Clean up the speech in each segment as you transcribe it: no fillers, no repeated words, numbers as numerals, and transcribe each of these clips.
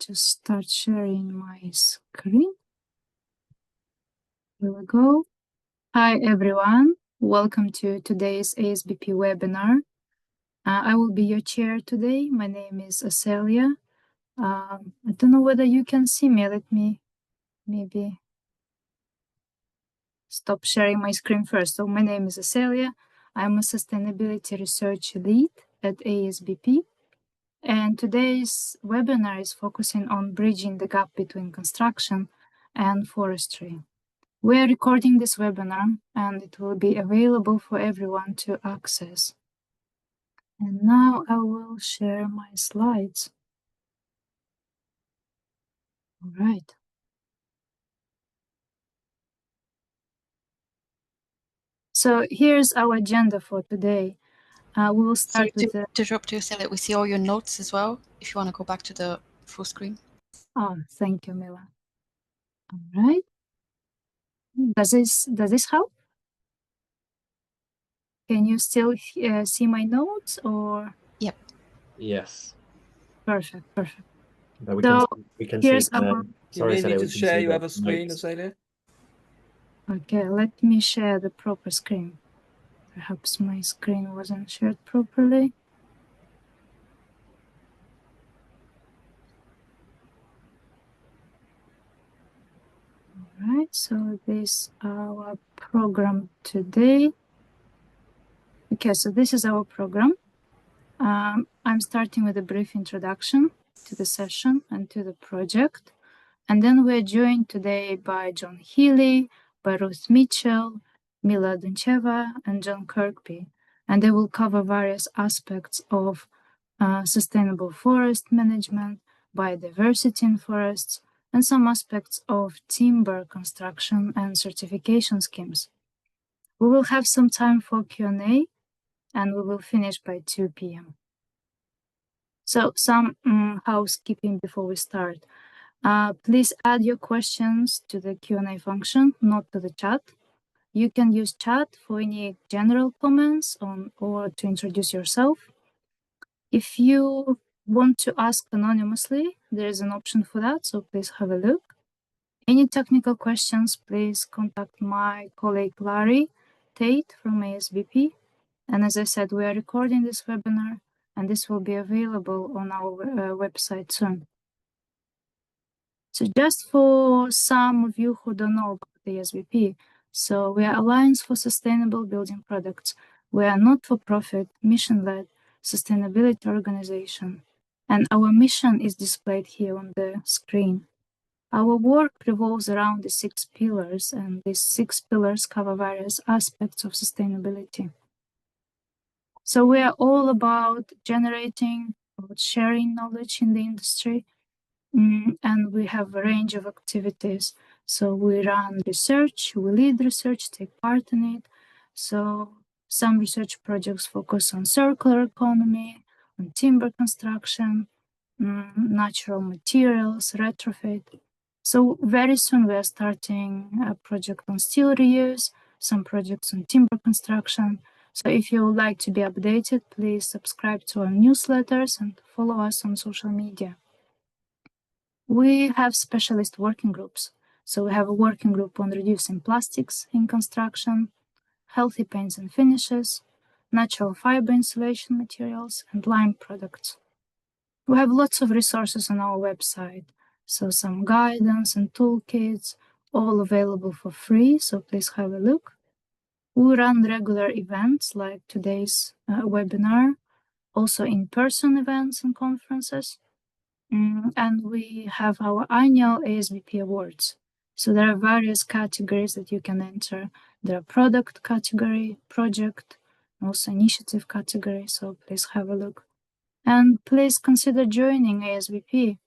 just start sharing my screen. Here we go. Hi, everyone. Welcome to today's ASBP webinar. I will be your chair today. My name is Asselia. I don't know whether you can see me. Let me maybe stop sharing my screen first. So my name is Asselia. I'm a sustainability research lead at ASBP. And today's webinar is focusing on bridging the gap between construction and forestry. We are recording this webinar and it will be available for everyone to access. And now I will share my slides. All right. So here's our agenda for today. We will start with to interrupt you, Asselia, we see all your notes as well, if you want to go back to the full screen. Oh, thank you, Mila. All right. Does this help? Can you still see my notes or? Yep. Yes. Perfect. But we can here's see. our. Sorry, you may need to share your other screen, screen, Asselia. Okay, let me share the proper screen. Perhaps my screen wasn't shared properly. All right, so this is our program today. Okay, so this is our program. I'm starting with a brief introduction to the session and to the project. And then we're joined today by John Healey, by Ruth Mitchell, Mila Duncheva, and John Kirkby. And they will cover various aspects of sustainable forest management, biodiversity in forests, and some aspects of timber construction and certification schemes. We will have some time for Q&A, and we will finish by 2 p.m. So some housekeeping before we start. Please add your questions to the Q&A function, not to the chat. You can use chat for any general comments or to introduce yourself. If you want to ask anonymously, there is an option for that, so please have a look. Any technical questions, please contact my colleague Larry Tate from ASBP. And as I said, we are recording this webinar, and this will be available on our website soon. So just for some of you who don't know about the ASBP, so we are Alliance for Sustainable Building Products. We are not-for-profit, mission-led sustainability organization. And our mission is displayed here on the screen. Our work revolves around the 6 pillars, and these 6 pillars cover various aspects of sustainability. So we are all about generating, about sharing knowledge in the industry, and we have a range of activities. So we run research, we lead research, take part in it. So some research projects focus on circular economy, on timber construction, natural materials, retrofit. So very soon we are starting a project on steel reuse, some projects on timber construction. So if you would like to be updated, please subscribe to our newsletters and follow us on social media. We have specialist working groups. So we have a working group on reducing plastics in construction, healthy paints and finishes, natural fiber insulation materials, and lime products. We have lots of resources on our website. So some guidance and toolkits, all available for free. So please have a look. We run regular events like today's webinar, also in-person events and conferences. And we have our annual ASBP awards. So there are various categories that you can enter. There are product category, project, also initiative category. So please have a look. And please consider joining ASBP.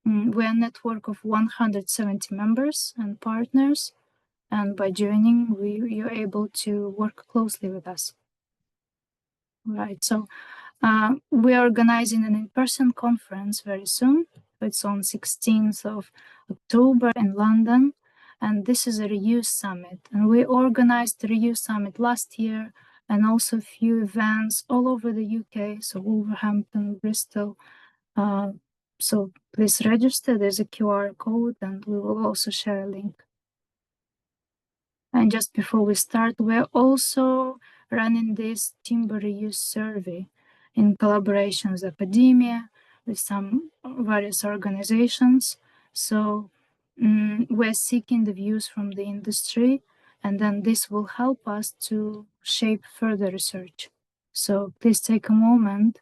We are a network of 170 members and partners. And by joining, you're able to work closely with us. Right, so we are organizing an in-person conference very soon. It's on 16th of October in London, and this is a reuse summit. And we organized the reuse summit last year, and also a few events all over the UK, so Wolverhampton, Bristol, So please register. There's a QR code, and we will also share a link. And just before we start, we're also running this timber reuse survey in collaboration with academia, with some various organizations. So we're seeking the views from the industry, and then this will help us to shape further research. So please take a moment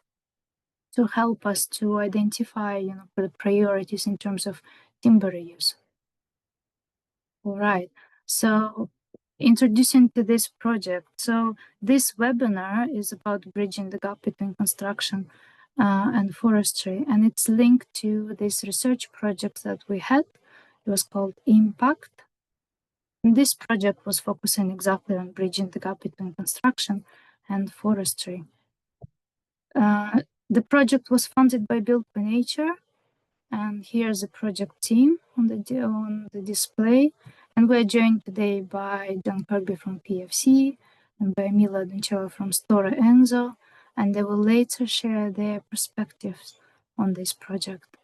to help us to identify, the priorities in terms of timber reuse. All right. So introducing to this project. So this webinar is about bridging the gap between construction and forestry, and it's linked to this research project that we had. It was called IMPACTT. And this project was focusing exactly on bridging the gap between construction and forestry. The project was funded by Build by Nature, and here's the project team on the display. And we're joined today by John Kirkby from PEFC and by Mila Duncheva from Stora Enso, and they will later share their perspectives on this project.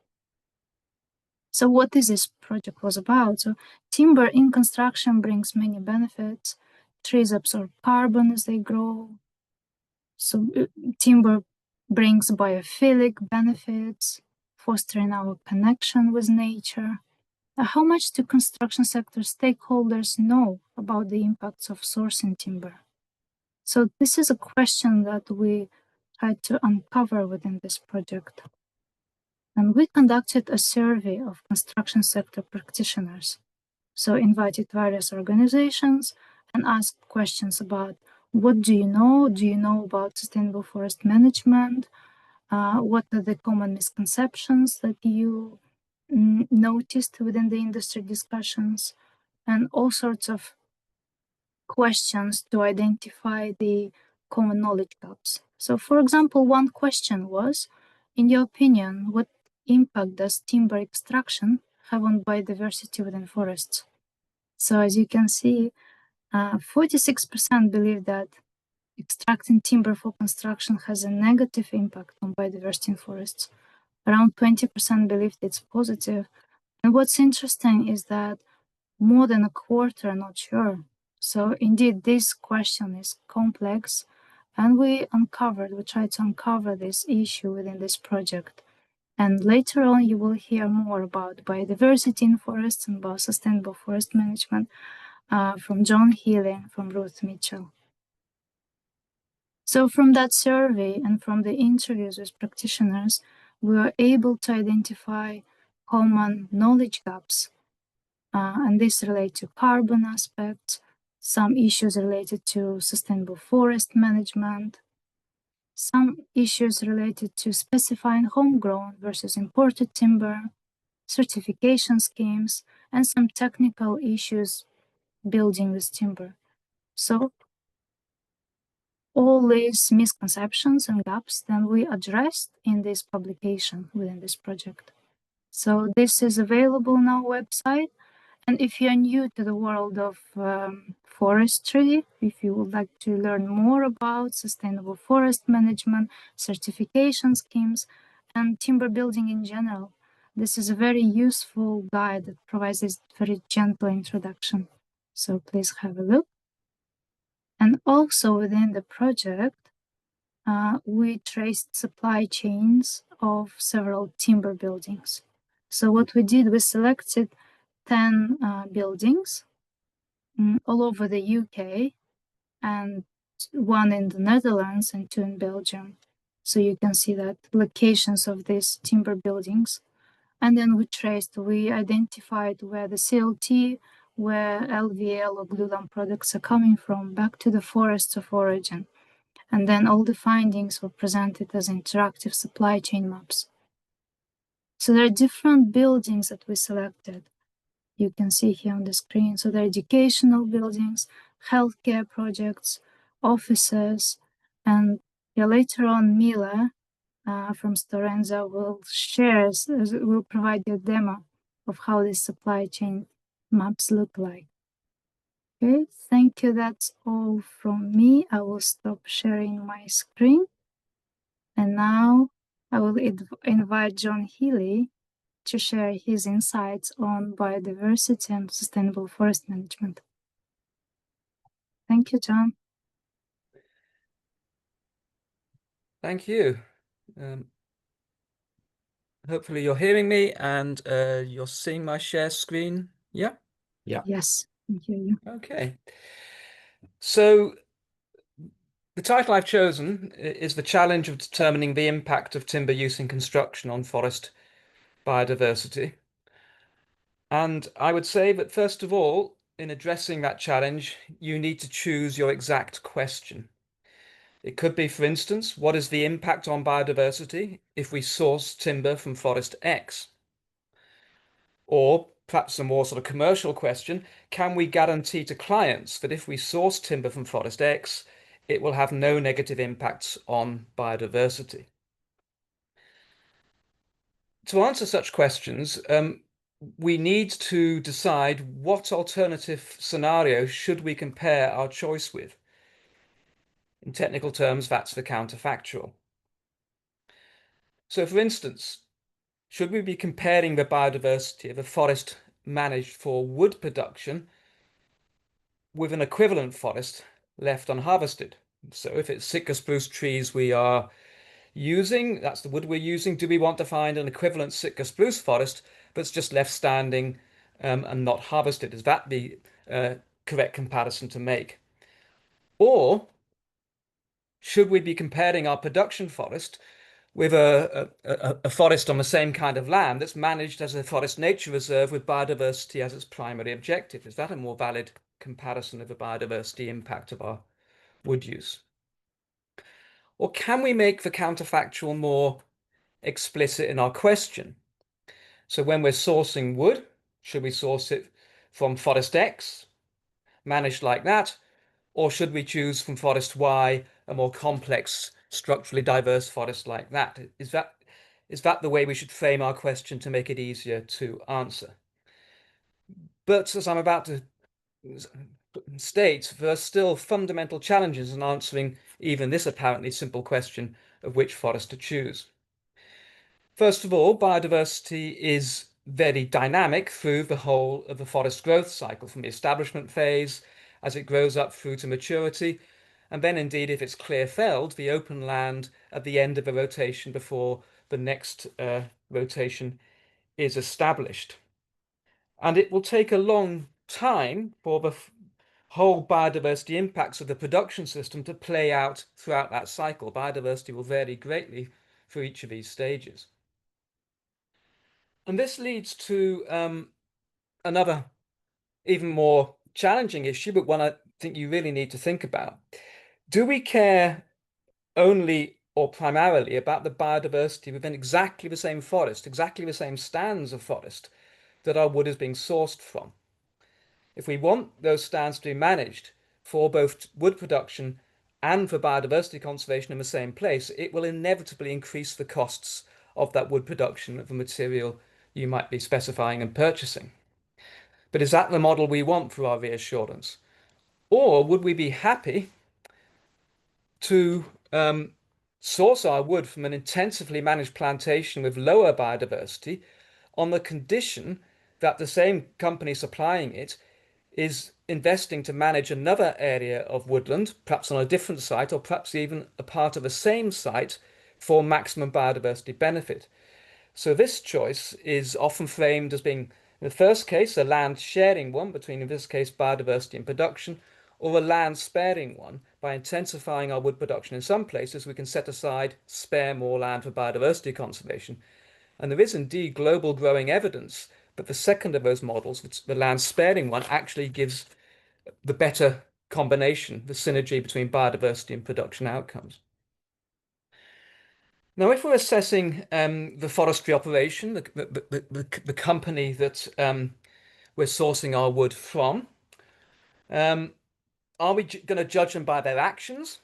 So what is this project was about? So timber in construction brings many benefits. Trees absorb carbon as they grow. So timber brings biophilic benefits, fostering our connection with nature. How much do construction sector stakeholders know about the impacts of sourcing timber? So this is a question that we tried to uncover within this project. And we conducted a survey of construction sector practitioners. So invited various organizations and asked questions about what do you know? Do you know about sustainable forest management? What are the common misconceptions that you noticed within the industry discussions, and all sorts of questions to identify the common knowledge gaps. So, for example, one question was, in your opinion, what impact does timber extraction have on biodiversity within forests? So, as you can see, 46% believe that extracting timber for construction has a negative impact on biodiversity in forests. Around 20% believe it's positive. And what's interesting is that more than a quarter are not sure. So indeed, this question is complex, and we tried to uncover this issue within this project. And later on, you will hear more about biodiversity in forests and about sustainable forest management from John Healey and from Ruth Mitchell. So from that survey and from the interviews with practitioners, we were able to identify common knowledge gaps. And this relates to carbon aspects, some issues related to sustainable forest management, some issues related to specifying homegrown versus imported timber, certification schemes, and some technical issues building with timber. So all these misconceptions and gaps then we addressed in this publication within this project. So this is available on our website. And if you're new to the world of forestry, if you would like to learn more about sustainable forest management, certification schemes, and timber building in general, this is a very useful guide that provides this very gentle introduction. So please have a look. And also within the project, we traced supply chains of several timber buildings. So what we did, we selected 10 buildings all over the UK, and one in the Netherlands and 2 in Belgium. So you can see that locations of these timber buildings. And then we identified where the CLT, where LVL or glulam products are coming from, back to the forests of origin. And then all the findings were presented as interactive supply chain maps. So there are different buildings that we selected. You can see here on the screen. So there are educational buildings, healthcare projects, offices, and later on Mila from Stora Enso will provide you a demo of how these supply chain maps look like. Okay, thank you. That's all from me. I will stop sharing my screen. And now I will invite John Healey to share his insights on biodiversity and sustainable forest management. Thank you, John. Thank you. Hopefully you're hearing me and you're seeing my share screen. Yeah? Yeah. Yes, I hear you. Okay. So the title I've chosen is The Challenge of Determining the Impact of Timber Use in Construction on Forest Biodiversity. And I would say that first of all, in addressing that challenge, you need to choose your exact question. It could be, for instance, what is the impact on biodiversity if we source timber from forest X? Or perhaps a more sort of commercial question, can we guarantee to clients that if we source timber from forest X, it will have no negative impacts on biodiversity? To answer such questions, we need to decide what alternative scenario should we compare our choice with. In technical terms, that's the counterfactual. So for instance, should we be comparing the biodiversity of a forest managed for wood production with an equivalent forest left unharvested? So if it's Sitka spruce trees we are using, that's the wood we're using, do we want to find an equivalent Sitka spruce forest that's just left standing and not harvested? Is that the correct comparison to make? Or should we be comparing our production forest with a forest on the same kind of land that's managed as a forest nature reserve with biodiversity as its primary objective? Is that a more valid comparison of the biodiversity impact of our wood use? Or can we make the counterfactual more explicit in our question? So when we're sourcing wood, should we source it from forest X, managed like that, or should we choose from forest Y, a more complex, structurally diverse forest like that? Is that the way we should frame our question to make it easier to answer? But as I'm about to state, there are still fundamental challenges in answering even this apparently simple question of which forest to choose. First of all, biodiversity is very dynamic through the whole of the forest growth cycle, from the establishment phase, as it grows up through to maturity, and then indeed, if it's clear-felled, the open land at the end of a rotation before the next rotation is established. And it will take a long time for the whole biodiversity impacts of the production system to play out throughout that cycle. Biodiversity will vary greatly for each of these stages. And this leads to another even more challenging issue, but one I think you really need to think about. Do we care only or primarily about the biodiversity within exactly the same forest, exactly the same stands of forest that our wood is being sourced from? If we want those stands to be managed for both wood production and for biodiversity conservation in the same place, it will inevitably increase the costs of that wood production of the material you might be specifying and purchasing. But is that the model we want for our reassurance? Or would we be happy to source our wood from an intensively managed plantation with lower biodiversity on the condition that the same company supplying it is investing to manage another area of woodland, perhaps on a different site, or perhaps even a part of the same site for maximum biodiversity benefit? So this choice is often framed as being, in the first case, a land sharing one between, in this case, biodiversity and production, or a land sparing one. By intensifying our wood production in some places, we can set aside, spare more land for biodiversity conservation. And there is indeed global growing evidence that the second of those models, the land sparing one, actually gives the better combination, the synergy between biodiversity and production outcomes. Now, if we're assessing the forestry operation, the company that we're sourcing our wood from, are we going to judge them by their actions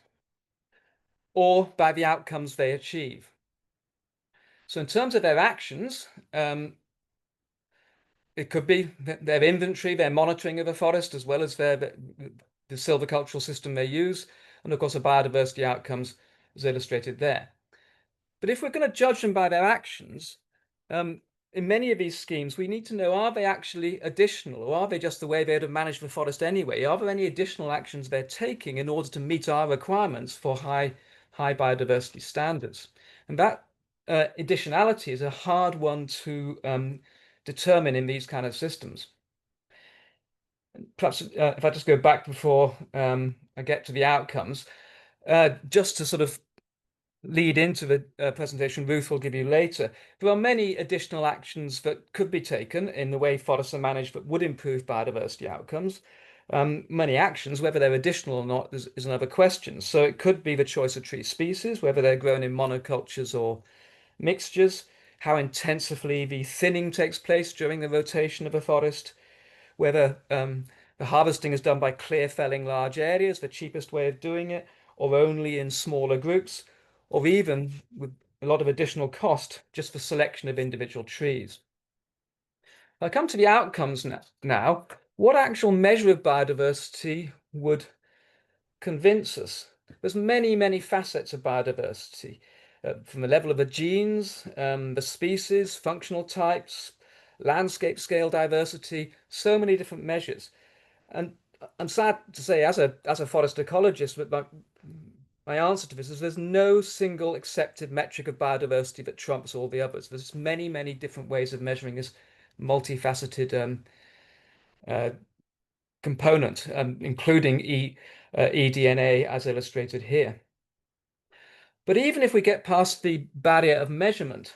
or by the outcomes they achieve? So in terms of their actions, it could be their inventory, their monitoring of the forest, as well as the silvicultural system they use, and of course the biodiversity outcomes is illustrated there. But if we're going to judge them by their actions, in many of these schemes, we need to know, are they actually additional, or are they just the way they'd have managed the forest anyway? Are there any additional actions they're taking in order to meet our requirements for high biodiversity standards? And that additionality is a hard one to determine in these kind of systems. Perhaps if I just go back before I get to the outcomes, just to sort of lead into the presentation Ruth will give you later, there are many additional actions that could be taken in the way forests are managed that would improve biodiversity outcomes. Many actions, whether they're additional or not, is another question. So it could be the choice of tree species, whether they're grown in monocultures or mixtures, how intensively the thinning takes place during the rotation of a forest, whether the harvesting is done by clear felling large areas, the cheapest way of doing it, or only in smaller groups, or even with a lot of additional cost just for selection of individual trees. I come to the outcomes now. What actual measure of biodiversity would convince us? There's many facets of biodiversity, from the level of the genes, the species, functional types, landscape scale diversity, so many different measures. And I'm sad to say, as a forest ecologist, that my answer to this is there's no single accepted metric of biodiversity that trumps all the others. There's many different ways of measuring this multifaceted component, including eDNA as illustrated here. But even if we get past the barrier of measurement,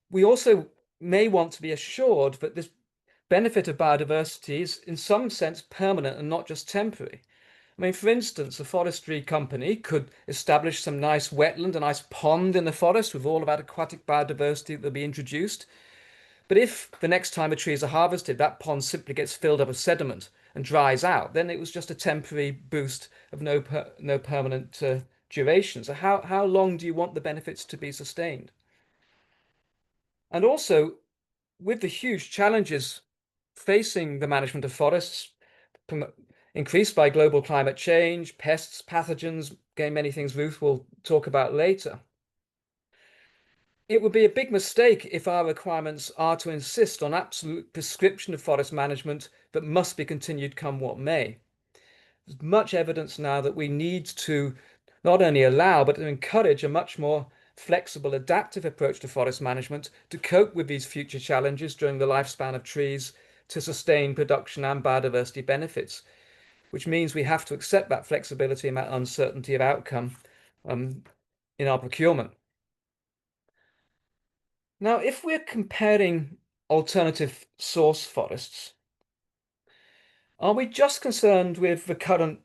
we also may want to be assured that this benefit of biodiversity is in some sense permanent and not just temporary. I mean, for instance, a forestry company could establish some nice wetland, a nice pond in the forest with all of that aquatic biodiversity that will be introduced. But if the next time the trees are harvested, that pond simply gets filled up with sediment and dries out, then it was just a temporary boost of no permanent duration. So how long do you want the benefits to be sustained? And also, with the huge challenges facing the management of forests, increased by global climate change, pests, pathogens, again, many things Ruth will talk about later, it would be a big mistake if our requirements are to insist on absolute prescription of forest management that must be continued come what may. There's much evidence now that we need to not only allow, but to encourage a much more flexible, adaptive approach to forest management to cope with these future challenges during the lifespan of trees, to sustain production and biodiversity benefits, which means we have to accept that flexibility and that uncertainty of outcome in our procurement. Now, if we're comparing alternative source forests, are we just concerned with the current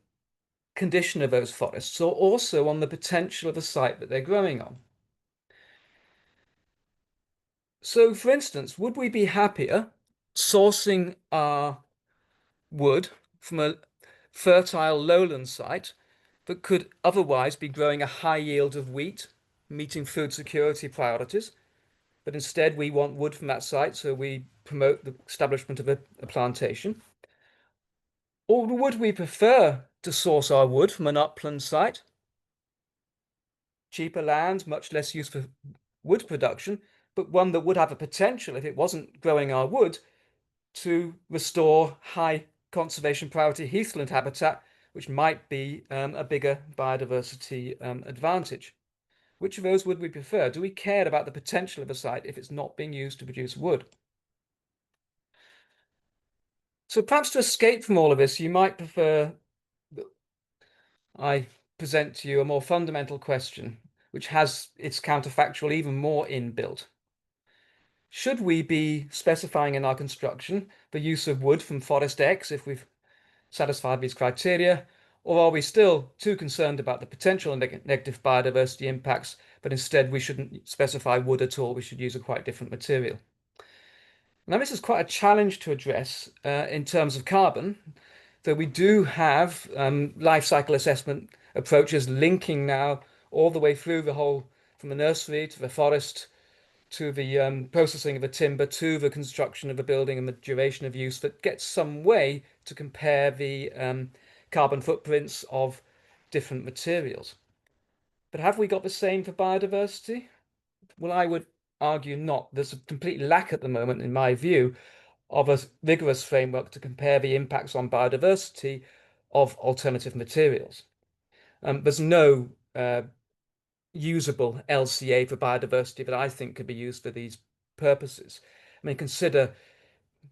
condition of those forests, or also on the potential of the site that they're growing on? So, for instance, would we be happier sourcing our wood from a fertile lowland site that could otherwise be growing a high yield of wheat, meeting food security priorities, but instead we want wood from that site, so we promote the establishment of a plantation? Or would we prefer to source our wood from an upland site? Cheaper land, much less use for wood production, but one that would have a potential, if it wasn't growing our wood, to restore high conservation priority heathland habitat, which might be a bigger biodiversity advantage. Which of those would we prefer? Do we care about the potential of a site if it's not being used to produce wood? So perhaps to escape from all of this, you might prefer that I present to you a more fundamental question, which has its counterfactual even more inbuilt. Should we be specifying in our construction the use of wood from Forest X if we've satisfied these criteria, or are we still too concerned about the potential negative biodiversity impacts, but instead we shouldn't specify wood at all, we should use a quite different material? Now, this is quite a challenge to address in terms of carbon, though we do have life cycle assessment approaches linking now all the way through the whole, from the nursery to the forest, to the processing of the timber, to the construction of the building and the duration of use, that gets some way to compare the carbon footprints of different materials. But have we got the same for biodiversity? Well, I would argue not. There's a complete lack at the moment, in my view, of a rigorous framework to compare the impacts on biodiversity of alternative materials. There's no usable LCA for biodiversity that I think could be used for these purposes. I mean, consider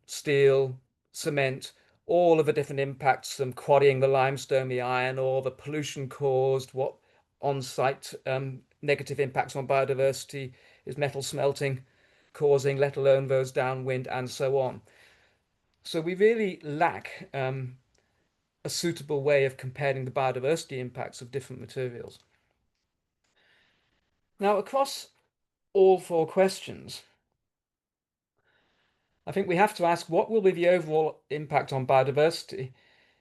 steel, cement, all of the different impacts from quarrying the limestone, the iron ore, the pollution caused, what on-site negative impacts on biodiversity is metal smelting causing, let alone those downwind and so on. So we really lack a suitable way of comparing the biodiversity impacts of different materials. Now, across all four questions, I think we have to ask, what will be the overall impact on biodiversity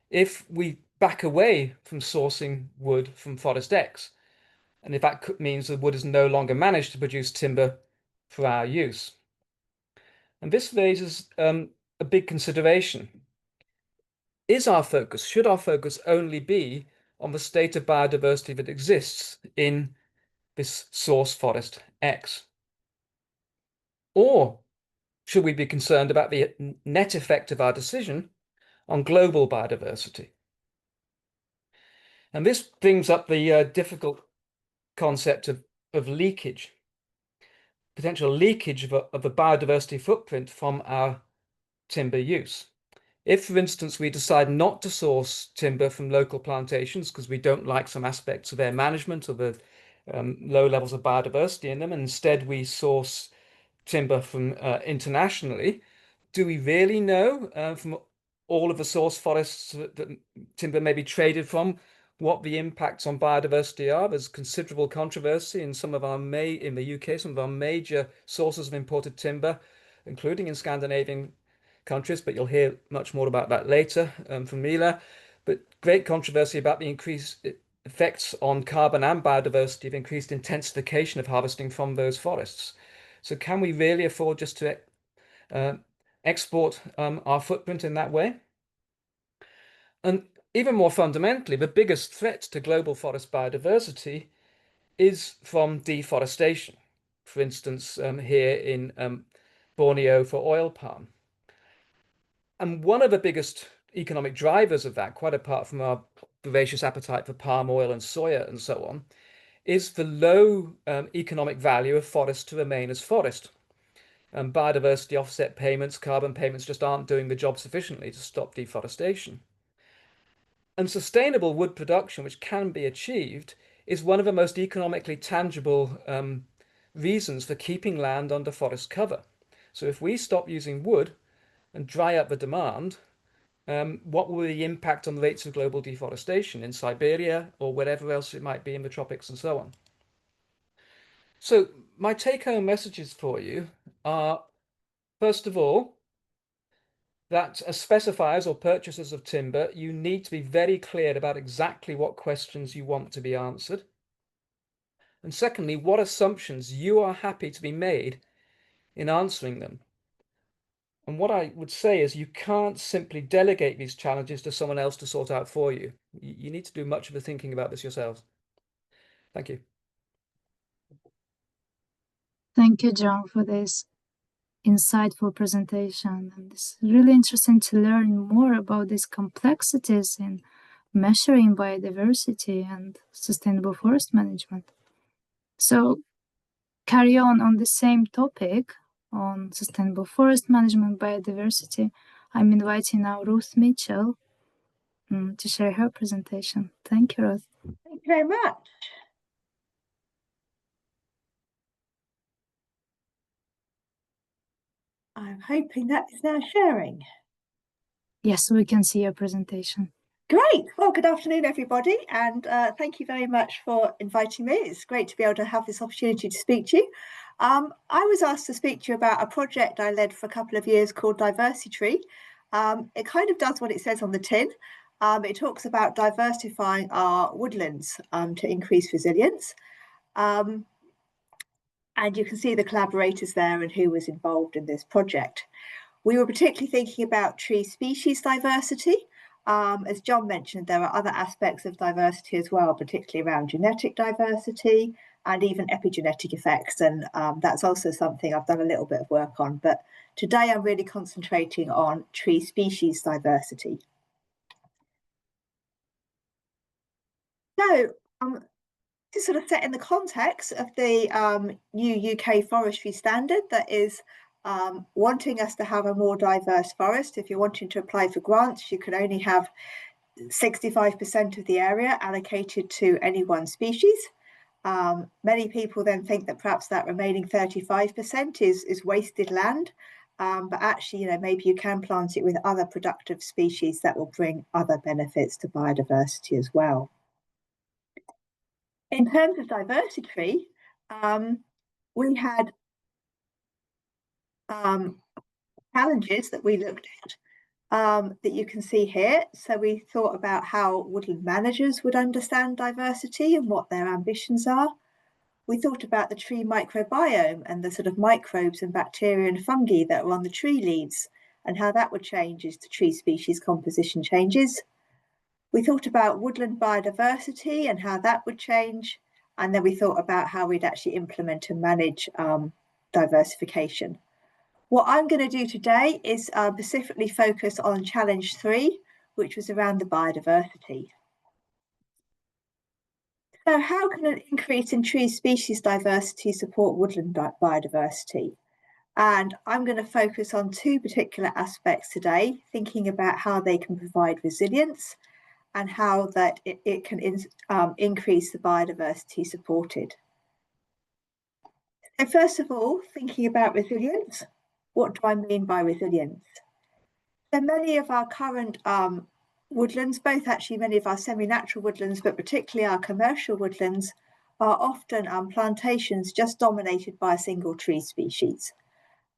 if we back away from sourcing wood from Forest X? And if that means the wood is no longer managed to produce timber for our use. And this raises a big consideration. Should our focus only be on the state of biodiversity that exists in this source Forest X? Or should we be concerned about the net effect of our decision on global biodiversity? And this brings up the difficult concept of leakage, potential leakage of a biodiversity footprint from our timber use. If, for instance, we decide not to source timber from local plantations because we don't like some aspects of their management or the low levels of biodiversity in them, and instead we source timber from internationally, do we really know from all of the source forests that timber may be traded from what the impacts on biodiversity are? There's considerable controversy in some of our in the UK, some of our major sources of imported timber, including in Scandinavian countries, but you'll hear much more about that later from Mila. But great controversy about the increased effects on carbon and biodiversity of increased intensification of harvesting from those forests. So can we really afford just to export our footprint in that way? And even more fundamentally, the biggest threat to global forest biodiversity is from deforestation. For instance, here in Borneo for oil palm. And one of the biggest economic drivers of that, quite apart from our voracious appetite for palm oil and soya and so on, is the low economic value of forest to remain as forest. Biodiversity offset payments, carbon payments just aren't doing the job sufficiently to stop deforestation. And sustainable wood production, which can be achieved, is one of the most economically tangible reasons for keeping land under forest cover. So if we stop using wood and dry up the demand, what will the impact on the rates of global deforestation in Siberia or wherever else it might be in the tropics and so on? So my take-home messages for you are, first of all, that as specifiers or purchasers of timber, you need to be very clear about exactly what questions you want to be answered. And secondly, what assumptions you are happy to be made in answering them. And what I would say is you can't simply delegate these challenges to someone else to sort out for you. You need to do much of the thinking about this yourselves. Thank you. Thank you, John, for this insightful presentation. And it's really interesting to learn more about these complexities in measuring biodiversity and sustainable forest management. So carry on the same topic on sustainable forest management, biodiversity. I'm inviting now Ruth Mitchell to share her presentation. Thank you, Ruth. Thank you very much. I'm hoping that is now sharing. Yes, we can see your presentation. Great. Well, good afternoon, everybody, and thank you very much for inviting me. It's great to be able to have this opportunity to speak to you. I was asked to speak to you about a project I led for a couple of years called DiversiTree. It kind of does what it says on the tin. It talks about diversifying our woodlands to increase resilience. And you can see the collaborators there and who was involved in this project. We were particularly thinking about tree species diversity, As John mentioned, there are other aspects of diversity as well, particularly around genetic diversity and even epigenetic effects. And that's also something I've done a little bit of work on. But today I'm really concentrating on tree species diversity. So to sort of set in the context of the new UK forestry standard that is wanting us to have a more diverse forest. If you're wanting to apply for grants, you can only have 65% of the area allocated to any one species. Many people then think that perhaps that remaining 35% is wasted land, but actually, maybe you can plant it with other productive species that will bring other benefits to biodiversity as well. In terms of DiversiTree, we had challenges that we looked at that you can see here. So we thought about how woodland managers would understand diversity and what their ambitions are. We thought about the tree microbiome and the sort of microbes and bacteria and fungi that are on the tree leaves and how that would change as the tree species composition changes. We thought about woodland biodiversity and how that would change. And then we thought about how we'd actually implement and manage diversification. What I'm going to do today is specifically focus on challenge 3, which was around the biodiversity. So how can an increase in tree species diversity support woodland biodiversity? And I'm going to focus on 2 particular aspects today, thinking about how they can provide resilience and how that it can increase the biodiversity supported. So first of all, thinking about resilience, what do I mean by resilience? So many of our current woodlands, both actually many of our semi-natural woodlands, but particularly our commercial woodlands, are often plantations just dominated by a single tree species.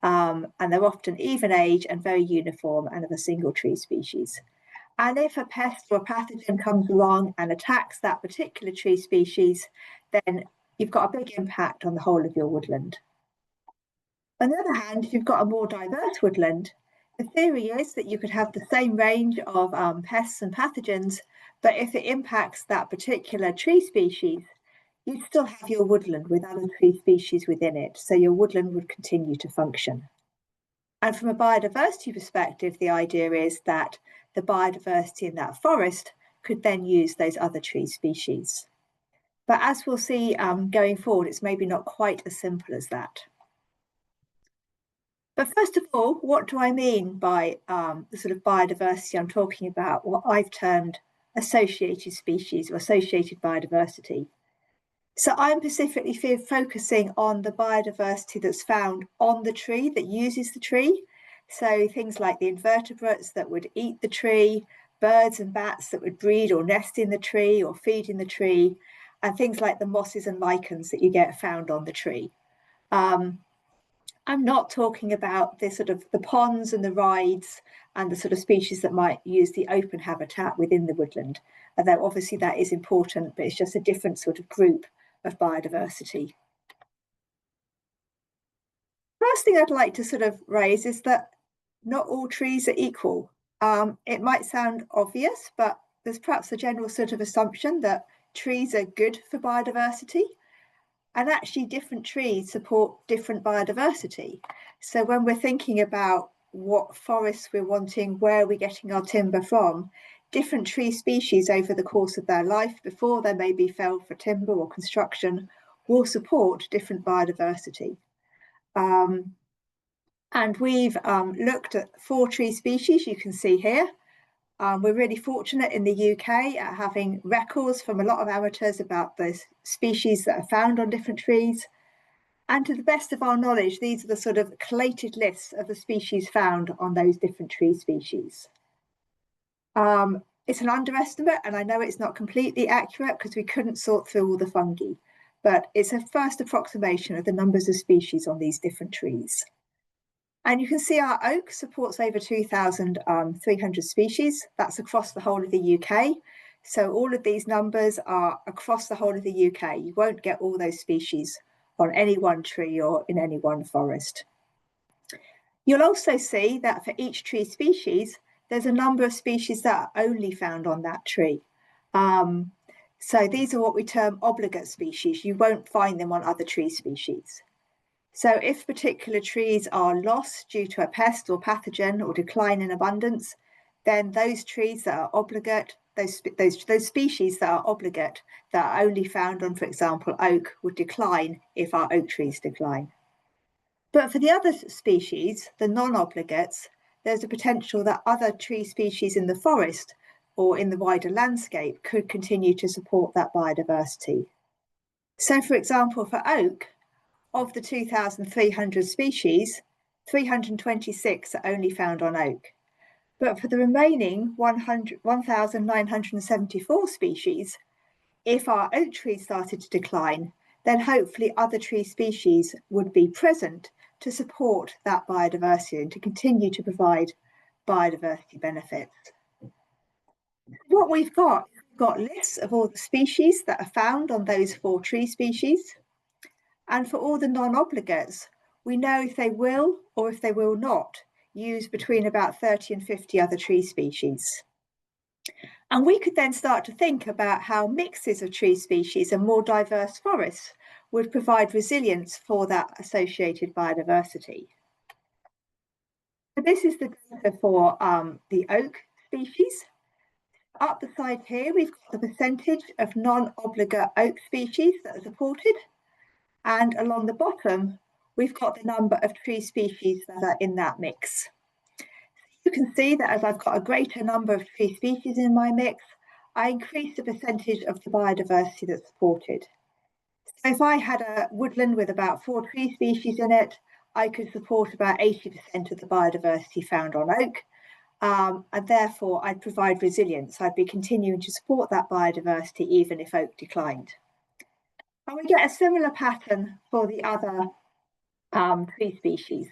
And they're often even age and very uniform and of a single tree species. And if a pest or a pathogen comes along and attacks that particular tree species, then you've got a big impact on the whole of your woodland. On the other hand, if you've got a more diverse woodland, the theory is that you could have the same range of pests and pathogens, but if it impacts that particular tree species, you'd still have your woodland with other tree species within it, so your woodland would continue to function. And from a biodiversity perspective, the idea is that the biodiversity in that forest could then use those other tree species. But as we'll see going forward, it's maybe not quite as simple as that. But first of all, what do I mean by the sort of biodiversity I'm talking about, what I've termed associated species or associated biodiversity? So I'm specifically focusing on the biodiversity that's found on the tree, that uses the tree. So things like the invertebrates that would eat the tree, birds and bats that would breed or nest in the tree or feed in the tree, and things like the mosses and lichens that you get found on the tree. I'm not talking about the sort of the ponds and the rides and the sort of species that might use the open habitat within the woodland, although obviously that is important, but it's just a different sort of group of biodiversity. First thing I'd like to sort of raise is that not all trees are equal. It might sound obvious, but there's perhaps a general sort of assumption that trees are good for biodiversity. And actually different trees support different biodiversity. So when we're thinking about what forests we're wanting, where we're getting our timber from, different tree species over the course of their life, before they may be felled for timber or construction, will support different biodiversity. And we've looked at 4 tree species you can see here. We're really fortunate in the UK at having records from a lot of amateurs about the species that are found on different trees. And to the best of our knowledge, these are the sort of collated lists of the species found on those different tree species. It's an underestimate, and I know it's not completely accurate because we couldn't sort through all the fungi, but it's a first approximation of the numbers of species on these different trees. And you can see our oak supports over 2,300 species. That's across the whole of the UK. So all of these numbers are across the whole of the UK. You won't get all those species on any one tree or in any one forest. You'll also see that for each tree species, there's a number of species that are only found on that tree. So these are what we term obligate species. You won't find them on other tree species. So if particular trees are lost due to a pest or pathogen or decline in abundance, then those trees that are obligate, those species that are obligate, that are only found on, for example, oak, would decline if our oak trees decline. But for the other species, the non-obligates, there's a potential that other tree species in the forest or in the wider landscape could continue to support that biodiversity. So, for example, for oak, of the 2,300 species, 326 are only found on oak. But for the remaining 1,974 species, if our oak trees started to decline, then hopefully other tree species would be present to support that biodiversity and to continue to provide biodiversity benefits. What we've got lists of all the species that are found on those 4 tree species. And for all the non-obligates, we know if they will or if they will not use between about 30 and 50 other tree species. And we could then start to think about how mixes of tree species and more diverse forests would provide resilience for that associated biodiversity. So this is the data for the oak species. Up the side here, we've got the percentage of non-obligate oak species that are supported. And along the bottom, we've got the number of tree species that are in that mix. You can see that as I've got a greater number of tree species in my mix, I increase the percentage of the biodiversity that's supported. So if I had a woodland with about 4 tree species in it, I could support about 80% of the biodiversity found on oak. And therefore, I'd provide resilience. I'd be continuing to support that biodiversity even if oak declined. And we get a similar pattern for the other tree species.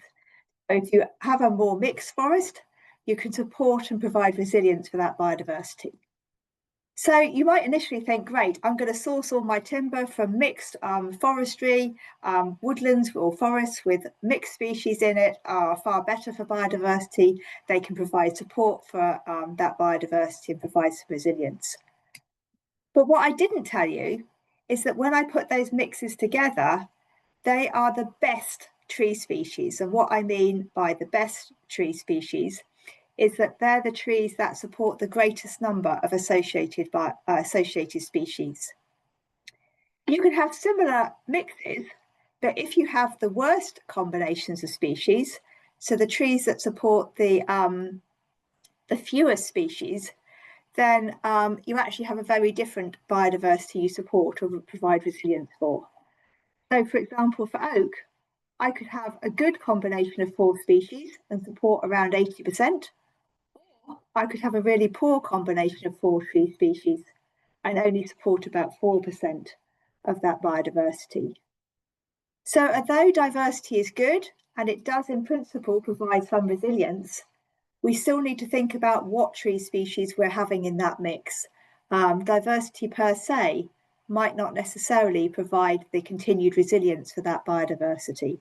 So if you have a more mixed forest, you can support and provide resilience for that biodiversity. So you might initially think, great, I'm going to source all my timber from mixed forestry, woodlands or forests with mixed species in it are far better for biodiversity. They can provide support for that biodiversity and provide some resilience. But what I didn't tell you is that when I put those mixes together, they are the best tree species. And what I mean by the best tree species is that they're the trees that support the greatest number of associated species. You can have similar mixes, but if you have the worst combinations of species, so the trees that support the fewest species, then you actually have a very different biodiversity you support or provide resilience for. So for example, for oak, I could have a good combination of 4 species and support around 80%. I could have a really poor combination of 4 tree species and only support about 4% of that biodiversity. So although diversity is good, and it does in principle provide some resilience, we still need to think about what tree species we're having in that mix. Diversity per se might not necessarily provide the continued resilience for that biodiversity.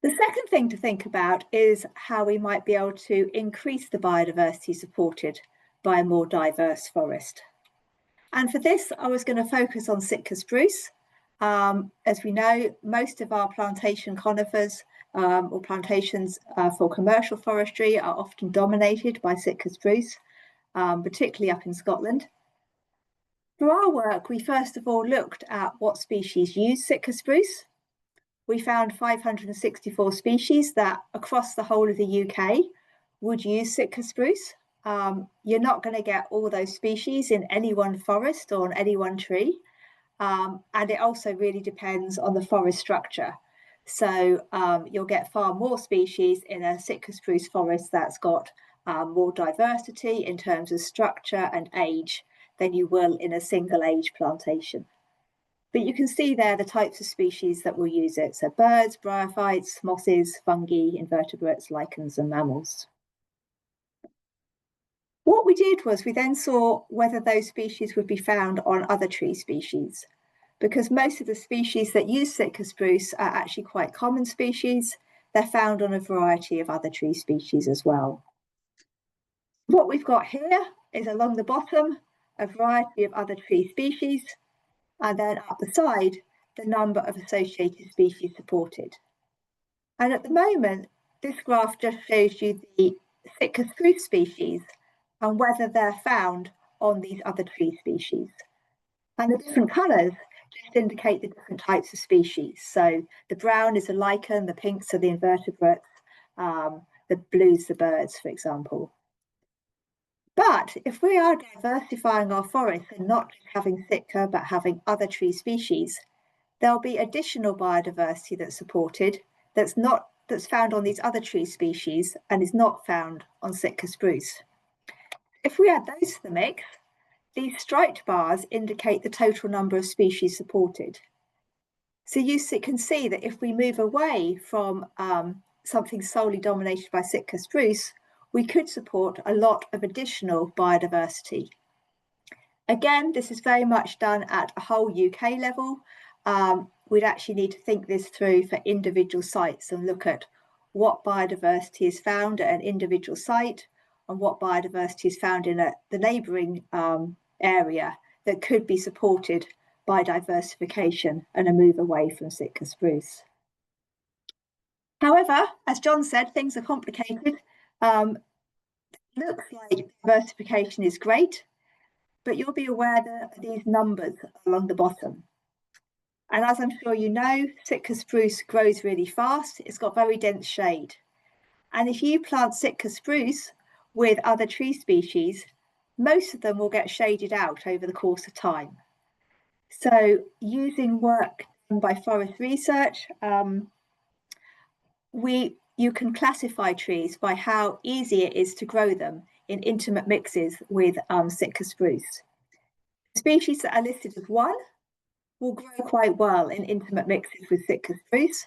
The second thing to think about is how we might be able to increase the biodiversity supported by a more diverse forest. And for this, I was going to focus on Sitka spruce. As we know, most of our plantation conifers or plantations for commercial forestry are often dominated by Sitka spruce, particularly up in Scotland. For our work, we first of all looked at what species use Sitka spruce. We found 564 species that across the whole of the UK would use Sitka spruce. You're not going to get all those species in any one forest or on any one tree. And it also really depends on the forest structure. So you'll get far more species in a Sitka spruce forest that's got more diversity in terms of structure and age than you will in a single age plantation. But you can see there the types of species that will use it. So birds, bryophytes, mosses, fungi, invertebrates, lichens, and mammals. What we did was we then saw whether those species would be found on other tree species, because most of the species that use Sitka spruce are actually quite common species. they're found on a variety of other tree species as well. What we've got here is along the bottom, a variety of other tree species, and then up the side, the number of associated species supported. And at the moment, this graph just shows you the Sitka spruce species and whether they're found on these other tree species. And the different colours just indicate the different types of species. So the brown is a lichen, the pinks are the invertebrates, the blues the birds, for example. But if we are diversifying our forests and not just having Sitka, but having other tree species, there'll be additional biodiversity that's supported that's found on these other tree species and is not found on Sitka spruce. If we add those to the mix, these striped bars indicate the total number of species supported. So you can see that if we move away from something solely dominated by Sitka spruce, we could support a lot of additional biodiversity. Again, this is very much done at a whole UK level. We'd actually need to think this through for individual sites and look at what biodiversity is found at an individual site and what biodiversity is found in the neighbouring area that could be supported by diversification and a move away from Sitka spruce. However, as John said, things are complicated. Looks like diversification is great, but you'll be aware that these numbers along the bottom. And as I'm sure you know, Sitka spruce grows really fast. It's got very dense shade. And if you plant Sitka spruce with other tree species, most of them will get shaded out over the course of time. So using work done by Forest Research, you can classify trees by how easy it is to grow them in intimate mixes with Sitka spruce. Species that are listed as 1 will grow quite well in intimate mixes with Sitka spruce.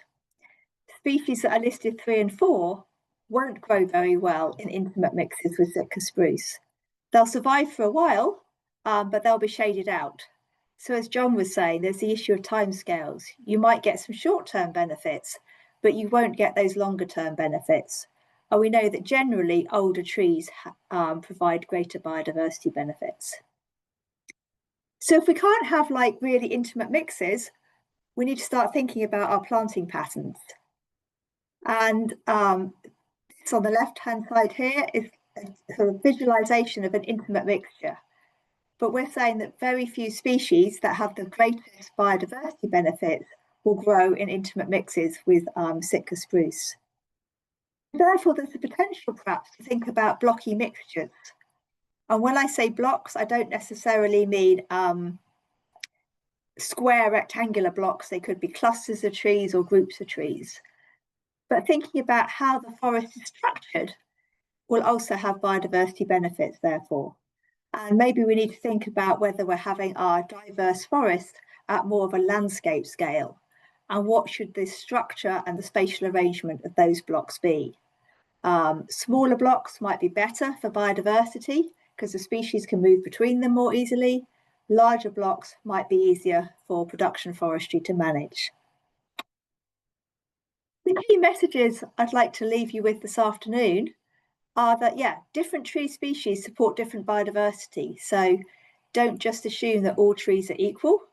Species that are listed 3 and 4 won't grow very well in intimate mixes with Sitka spruce. They'll survive for a while, but they'll be shaded out. So as John was saying, there's the issue of timescales. You might get some short-term benefits, but you won't get those longer-term benefits. And we know that generally older trees provide greater biodiversity benefits. So if we can't have like really intimate mixes, we need to start thinking about our planting patterns. And this on the left-hand side here is a sort of visualization of an intimate mixture. But we're saying that very few species that have the greatest biodiversity benefits will grow in intimate mixes with Sitka spruce. Therefore, there's a potential perhaps to think about blocky mixtures. And when I say blocks, I don't necessarily mean square rectangular blocks. They could be clusters of trees or groups of trees. But thinking about how the forest is structured will also have biodiversity benefits, therefore. And maybe we need to think about whether we're having our diverse forest at more of a landscape scale, and what should the structure and the spatial arrangement of those blocks be. Smaller blocks might be better for biodiversity because the species can move between them more easily. Larger blocks might be easier for production forestry to manage. The key messages I'd like to leave you with this afternoon are that, different tree species support different biodiversity. So don't just assume that all trees are equal.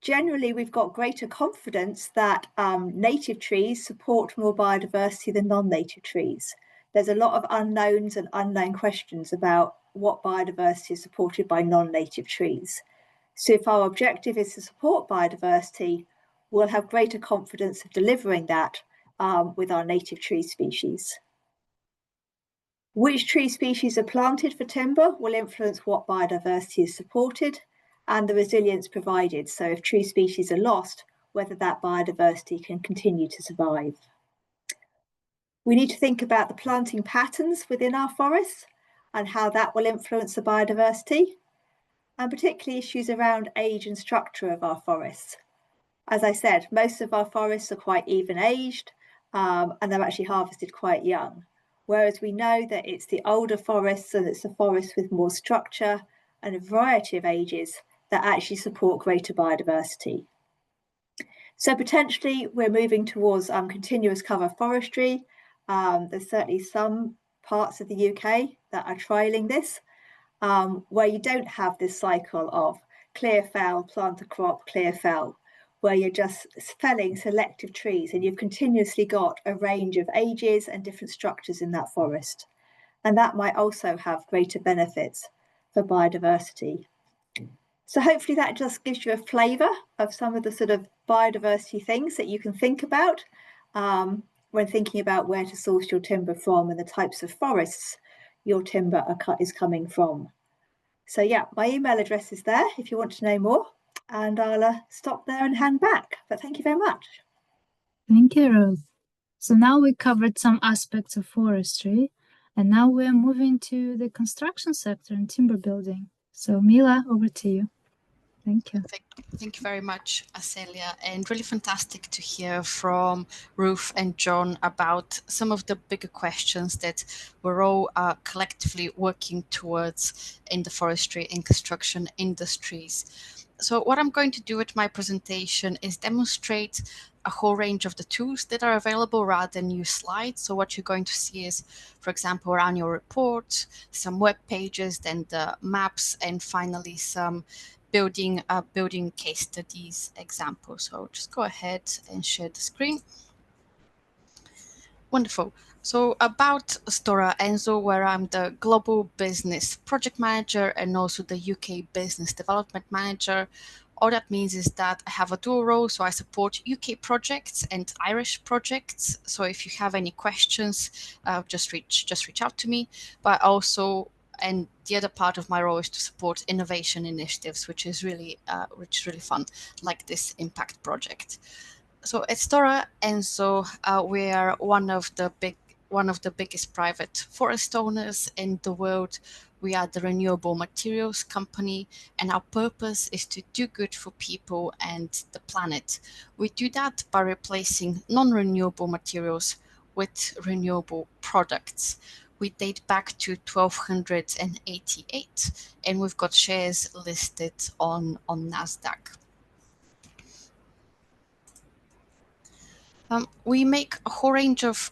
Generally, we've got greater confidence that native trees support more biodiversity than non-native trees. There's a lot of unknowns and unknown questions about what biodiversity is supported by non-native trees. So if our objective is to support biodiversity, we'll have greater confidence of delivering that with our native tree species. Which tree species are planted for timber will influence what biodiversity is supported and the resilience provided. So if tree species are lost, whether that biodiversity can continue to survive. We need to think about the planting patterns within our forests and how that will influence the biodiversity, and particularly issues around age and structure of our forests. As I said, most of our forests are quite even aged and they're actually harvested quite young. Whereas we know that it's the older forests and it's the forests with more structure and a variety of ages that actually support greater biodiversity. So potentially we're moving towards continuous cover forestry. There's certainly some parts of the UK that are trialling this, where you don't have this cycle of clear fell, plant a crop, clear fell, where you're just felling selective trees and you've continuously got a range of ages and different structures in that forest. And that might also have greater benefits for biodiversity. So hopefully that just gives you a flavour of some of the sort of biodiversity things that you can think about when thinking about where to source your timber from and the types of forests your timber is coming from. So yeah, my email address is there if you want to know more, and I'll stop there and hand back. But thank you very much. Thank you, Ruth. So now we covered some aspects of forestry, and now we're moving to the construction sector and timber building. So Mila, over to you. Thank you. Thank you very much, Asselia, and really fantastic to hear from Ruth and John about some of the bigger questions that we're all collectively working towards in the forestry and construction industries. So what I'm going to do with my presentation is demonstrate a whole range of the tools that are available rather than use slides. So what you're going to see is, for example, our annual report, some web pages, then the maps, and finally some building case studies examples. So I'll just go ahead and share the screen. Wonderful. So about Stora Enso, where I'm the Global Business Project Manager and also the UK Business Development Manager. All that means is that I have a dual role, so I support UK projects and Irish projects. So if you have any questions, just reach out to me. But also, and the other part of my role is to support innovation initiatives, which is really fun, like this IMPACTT project. So at Stora Enso, we are one of the biggest private forest owners in the world. We are the renewable materials company, and our purpose is to do good for people and the planet. We do that by replacing non-renewable materials with renewable products. We date back to 1288, and we've got shares listed on NASDAQ. We make a whole range of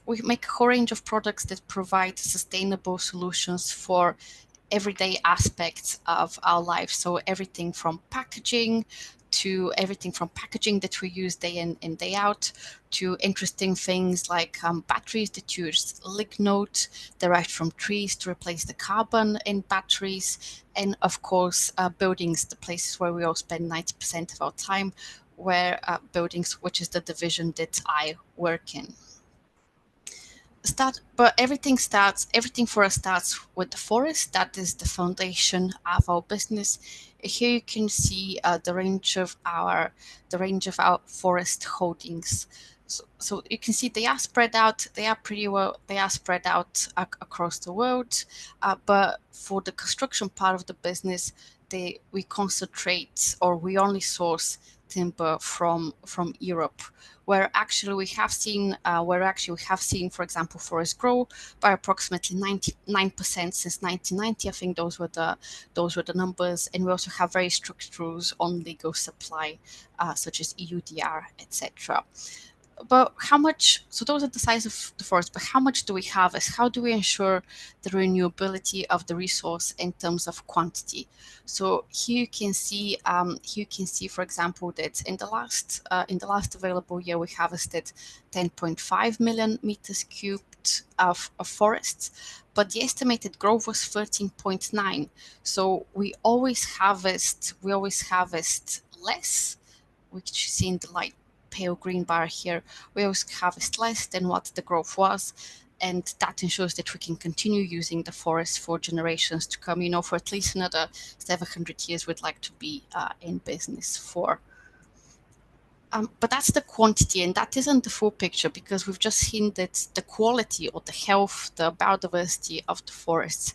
products that provide sustainable solutions for everyday aspects of our life. So everything from packaging that we use day in and day out, to interesting things like batteries that use lignite derived from trees to replace the carbon in batteries, and of course buildings, the places where we all spend 90% of our time, where buildings, which is the division that I work in. But everything for us starts with the forest. That is the foundation of our business. Here you can see the range of our forest holdings. So you can see they are spread out. They are spread out across the world. But for the construction part of the business, we concentrate, or we only source timber from Europe, where actually we have seen, for example, forests grow by approximately 99% since 1990. I think those were the numbers, and we also have very strict rules on legal supply, such as EUDR, etc. But how much? So those are the size of the forest. But how much do we harvest? How do we ensure the renewability of the resource in terms of quantity? So here you can see, for example, that in the last available year we harvested 10.5 million meters cubed of forests, but the estimated growth was 13.9. So we always harvest less, which you see in the light pale green bar here. We always harvest less than what the growth was, and that ensures that we can continue using the forest for generations to come, for at least another 700 years we'd like to be in business for. But that's the quantity, and that isn't the full picture, because we've just seen that the quality or the health, the biodiversity of the forests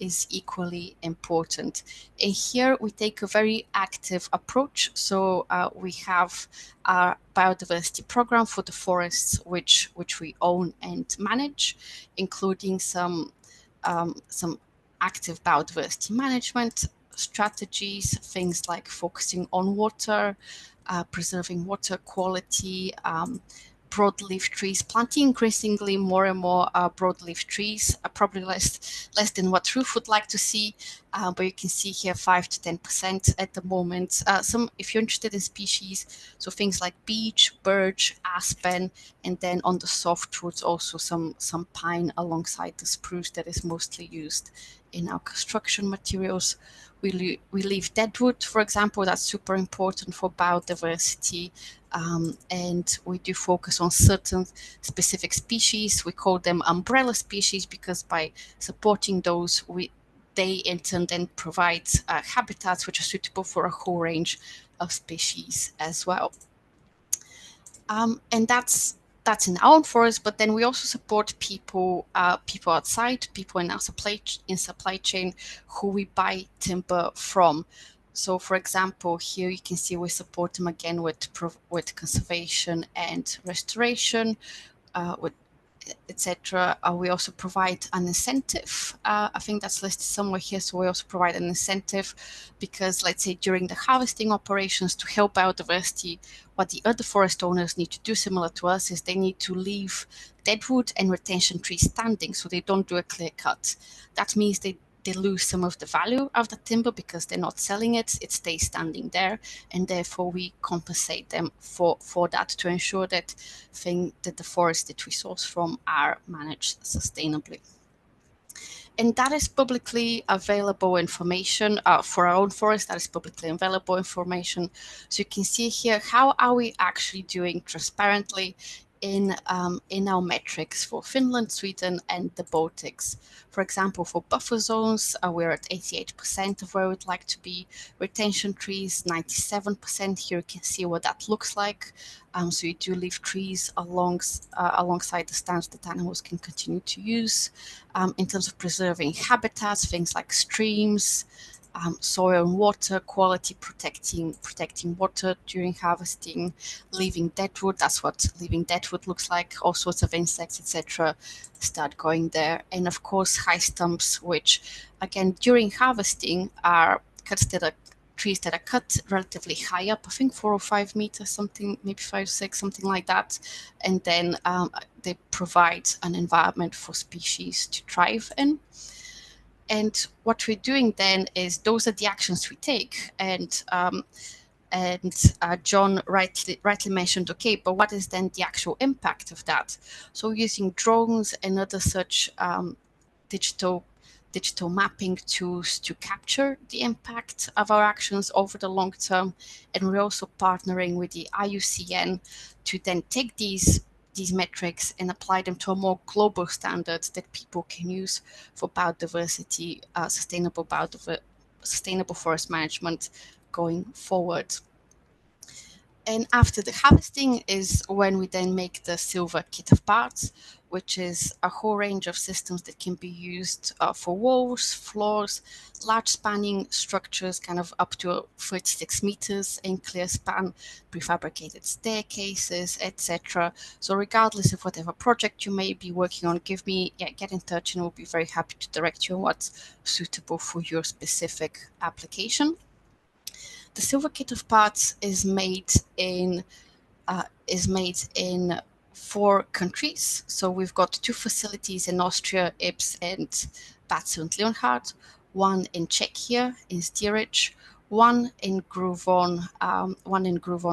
is equally important. And here we take a very active approach. So we have our biodiversity program for the forests, which we own and manage, including some active biodiversity management strategies, things like focusing on water, preserving water quality, broadleaf trees, planting increasingly more and more broadleaf trees, probably less than what Ruth would like to see, but you can see here 5 to 10% at the moment. Some, if you're interested in species, so things like beech, birch, aspen, and then on the softwoods also some pine alongside the spruce that is mostly used in our construction materials. We leave deadwood, for example, that's super important for biodiversity. And we do focus on certain specific species. We call them umbrella species because by supporting those, they in turn then provide habitats which are suitable for a whole range of species as well. And that's in our own forest, but then we also support people outside, people in our supply chain who we buy timber from. So, for example, here you can see we support them again with conservation and restoration, with etc. We also provide an incentive. I think that's listed somewhere here. So we also provide an incentive because, let's say, during the harvesting operations to help biodiversity, what the other forest owners need to do, similar to us, is they need to leave deadwood and retention trees standing, so they don't do a clear cut. That means they lose some of the value of the timber because they're not selling it, it stays standing there, and therefore we compensate them for that to ensure that the forests that we source from are managed sustainably. And that is publicly available information for our own forest. That is publicly available information. So you can see here, how are we actually doing transparently in our metrics for Finland, Sweden, and the Baltics. For example, for buffer zones, we're at 88% of where we'd like to be. Retention trees, 97%. Here you can see what that looks like. So you do leave trees alongside the stands that animals can continue to use. In terms of preserving habitats, things like streams, soil and water quality, protecting water during harvesting, leaving deadwood, that's what leaving deadwood looks like, all sorts of insects, etc. start going there. And of course, high stumps, which again, during harvesting are trees that are cut relatively high up, I think 4 or 5 meters, something, maybe 5, 6, something like that. And then they provide an environment for species to thrive in. And what we're doing then is those are the actions we take. And John rightly mentioned, okay, but what is then the actual impact of that? So using drones and other such digital mapping tools to capture the impact of our actions over the long term. And we're also partnering with the IUCN to then take these metrics and apply them to a more global standard that people can use for biodiversity, sustainable forest management going forward. And after the harvesting is when we then make the silver kit of parts, which is a whole range of systems that can be used for walls, floors, large spanning structures, kind of up to 36 meters in clear span, prefabricated staircases, etc. So regardless of whatever project you may be working on, get in touch and we'll be very happy to direct you on what's suitable for your specific application. The silver kit of parts is made in 4 countries. So we've got 2 facilities in Austria, Ips and Bad Leonhard, one in Czechia, in Stierich, one in Gruvon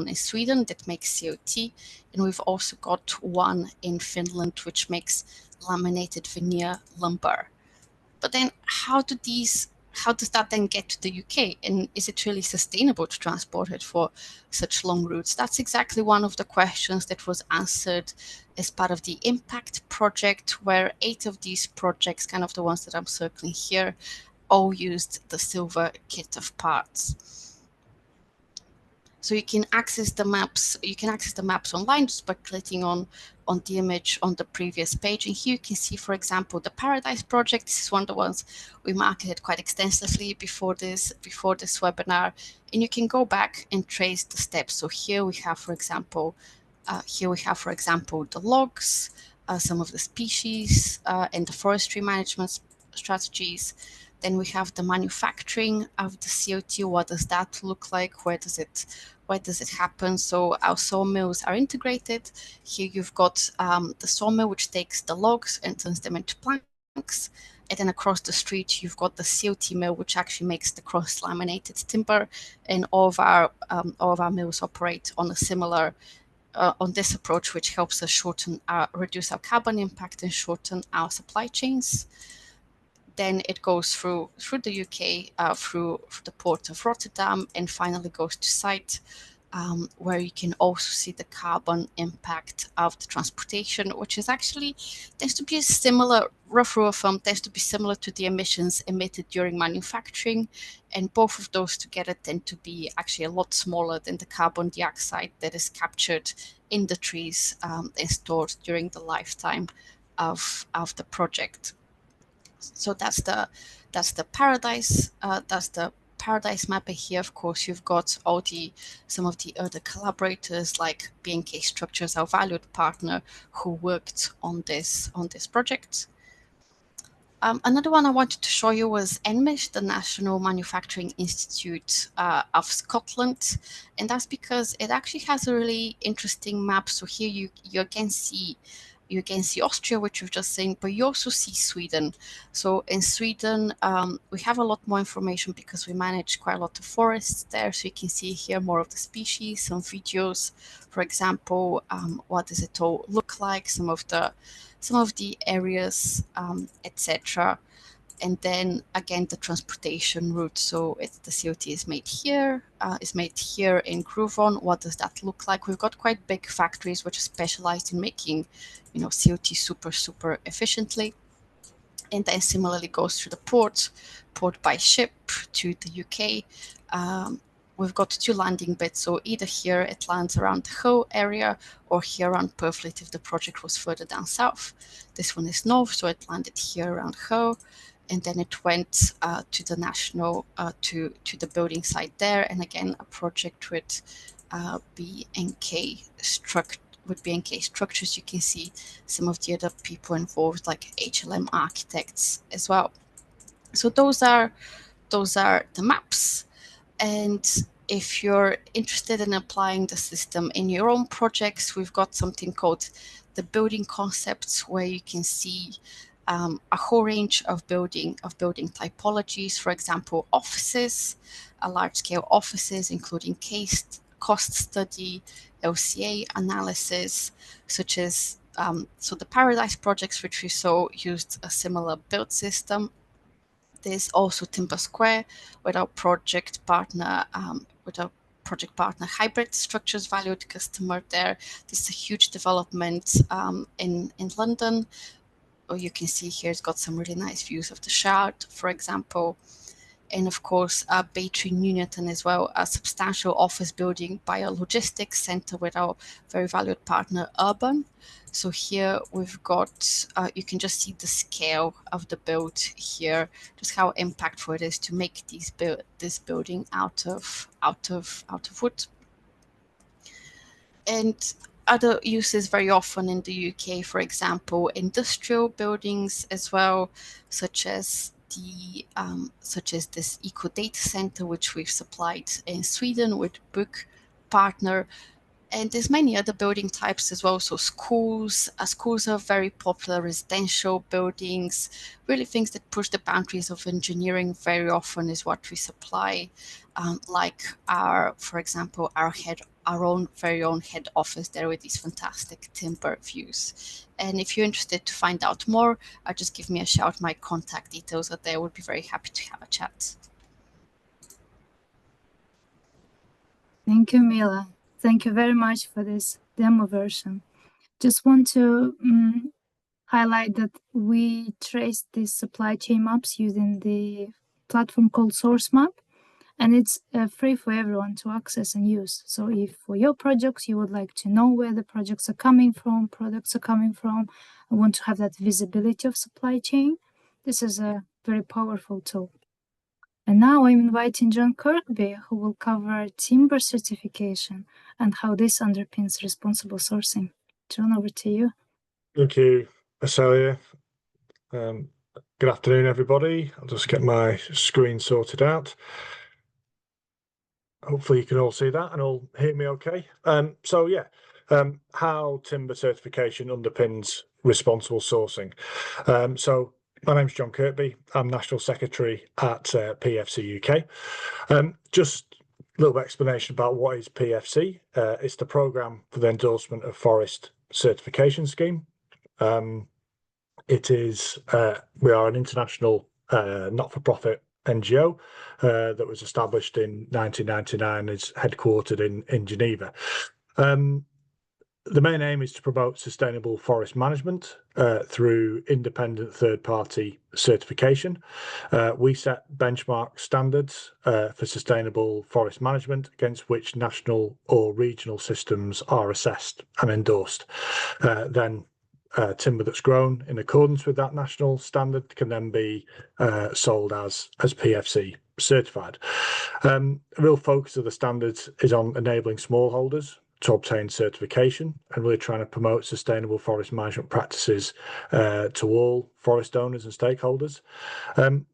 in Sweden that makes COT, and we've also got one in Finland which makes laminated veneer lumber. But then how does that then get to the UK? And is it really sustainable to transport it for such long routes? That's exactly one of the questions that was answered as part of the IMPACTT project, where 8 of these projects, kind of the ones that I'm circling here, all used the silver kit of parts. So you can access the maps. You can access the maps online just by clicking on the image on the previous page. And here you can see, for example, the Paradise project. This is one of the ones we marketed quite extensively before this webinar. And you can go back and trace the steps. So here we have, for example, the logs, some of the species and the forestry management strategies. Then we have the manufacturing of the CO2. What does that look like? Where does it happen? So our sawmills are integrated. Here you've got the sawmill, which takes the logs and turns them into planks. And then across the street, you've got the CO2 mill, which actually makes the cross-laminated timber. And all of our mills operate on a similar on this approach, which helps us reduce our carbon impact and shorten our supply chains. Then it goes through the UK, through the port of Rotterdam, and finally goes to site, where you can also see the carbon impact of the transportation, which is actually tends to be similar, rough rule of thumb, tends to be similar to the emissions emitted during manufacturing, and both of those together tend to be actually a lot smaller than the carbon dioxide that is captured in the trees and stored during the lifetime of the project. So that's the paradise. That's the paradise mapper here. Of course, you've got some of the other collaborators like B&K Structures, our valued partner, who worked on this project. Another one I wanted to show you was NMISH, the National Manufacturing Institute of Scotland, and that's because it actually has a really interesting map. So here you can see Austria, which we've just seen, but you also see Sweden. So in Sweden, we have a lot more information because we manage quite a lot of forests there. So you can see here more of the species, some videos, for example, what does it all look like, some of the areas, etc. And then again, the transportation route. So the CO2 is made here in Gruvon. What does that look like? We've got quite big factories which are specialized in making, CO2 super efficiently. And then similarly goes through the port by ship to the UK. We've got 2 landing bits, so either here it lands around the Hull area, or here around Purfleet if the project was further down south. This one is north, so it landed here around Hull, and then it went to the national, to the building site there, and again a project with B&K Structures. You can see some of the other people involved, like HLM architects as well. So those are the maps. And if you're interested in applying the system in your own projects, we've got something called the building concepts, where you can see a whole range of building typologies. For example, offices, large-scale offices, including cost study, LCA analysis, such as so the Paradise projects which we saw used a similar build system. There's also Timber Square with our project partner, Hybrid Structures valued customer there. This is a huge development in London. You can see here it's got some really nice views of the Shard, for example. And of course, Baytree Nuneaton as well, a substantial office building by a logistics center with our very valued partner Urban. So here we've got, you can just see the scale of the build here, just how impactful it is to make this building out of wood. And other uses very often in the UK, for example, industrial buildings as well, such as this eco data center, which we've supplied in Sweden with Book partner. And there's many other building types as well. So schools are very popular, residential buildings, really things that push the boundaries of engineering very often is what we supply, like for example, our own very own head office there with these fantastic timber views. And if you're interested to find out more, just give me a shout. My contact details are there. I would be very happy to have a chat. Thank you, Mila. Thank you very much for this demo version. Just want to highlight that we traced these supply chain maps using the platform called SourceMap, and it's free for everyone to access and use. So if for your projects you would like to know where the projects are coming from, products are coming from, and want to have that visibility of supply chain, this is a very powerful tool. And now I'm inviting John Kirkby, who will cover timber certification and how this underpins responsible sourcing. John, over to you. Thank you, Asselia. Good afternoon, everybody. I'll just get my screen sorted out. Hopefully you can all see that and all hear me okay. How timber certification underpins responsible sourcing. So my name's John Kirkby. I'm National Secretary at PEFC UK. Just a little explanation about what is PEFC. It's the Programme for the Endorsement of Forest Certification Scheme. It is, we are an international not-for-profit NGO that was established in 1999, is headquartered in Geneva. The main aim is to promote sustainable forest management through independent third-party certification. We set benchmark standards for sustainable forest management against which national or regional systems are assessed and endorsed. Timber that's grown in accordance with that national standard can then be sold as PEFC certified. A real focus of the standards is on enabling smallholders to obtain certification and really trying to promote sustainable forest management practices to all forest owners and stakeholders.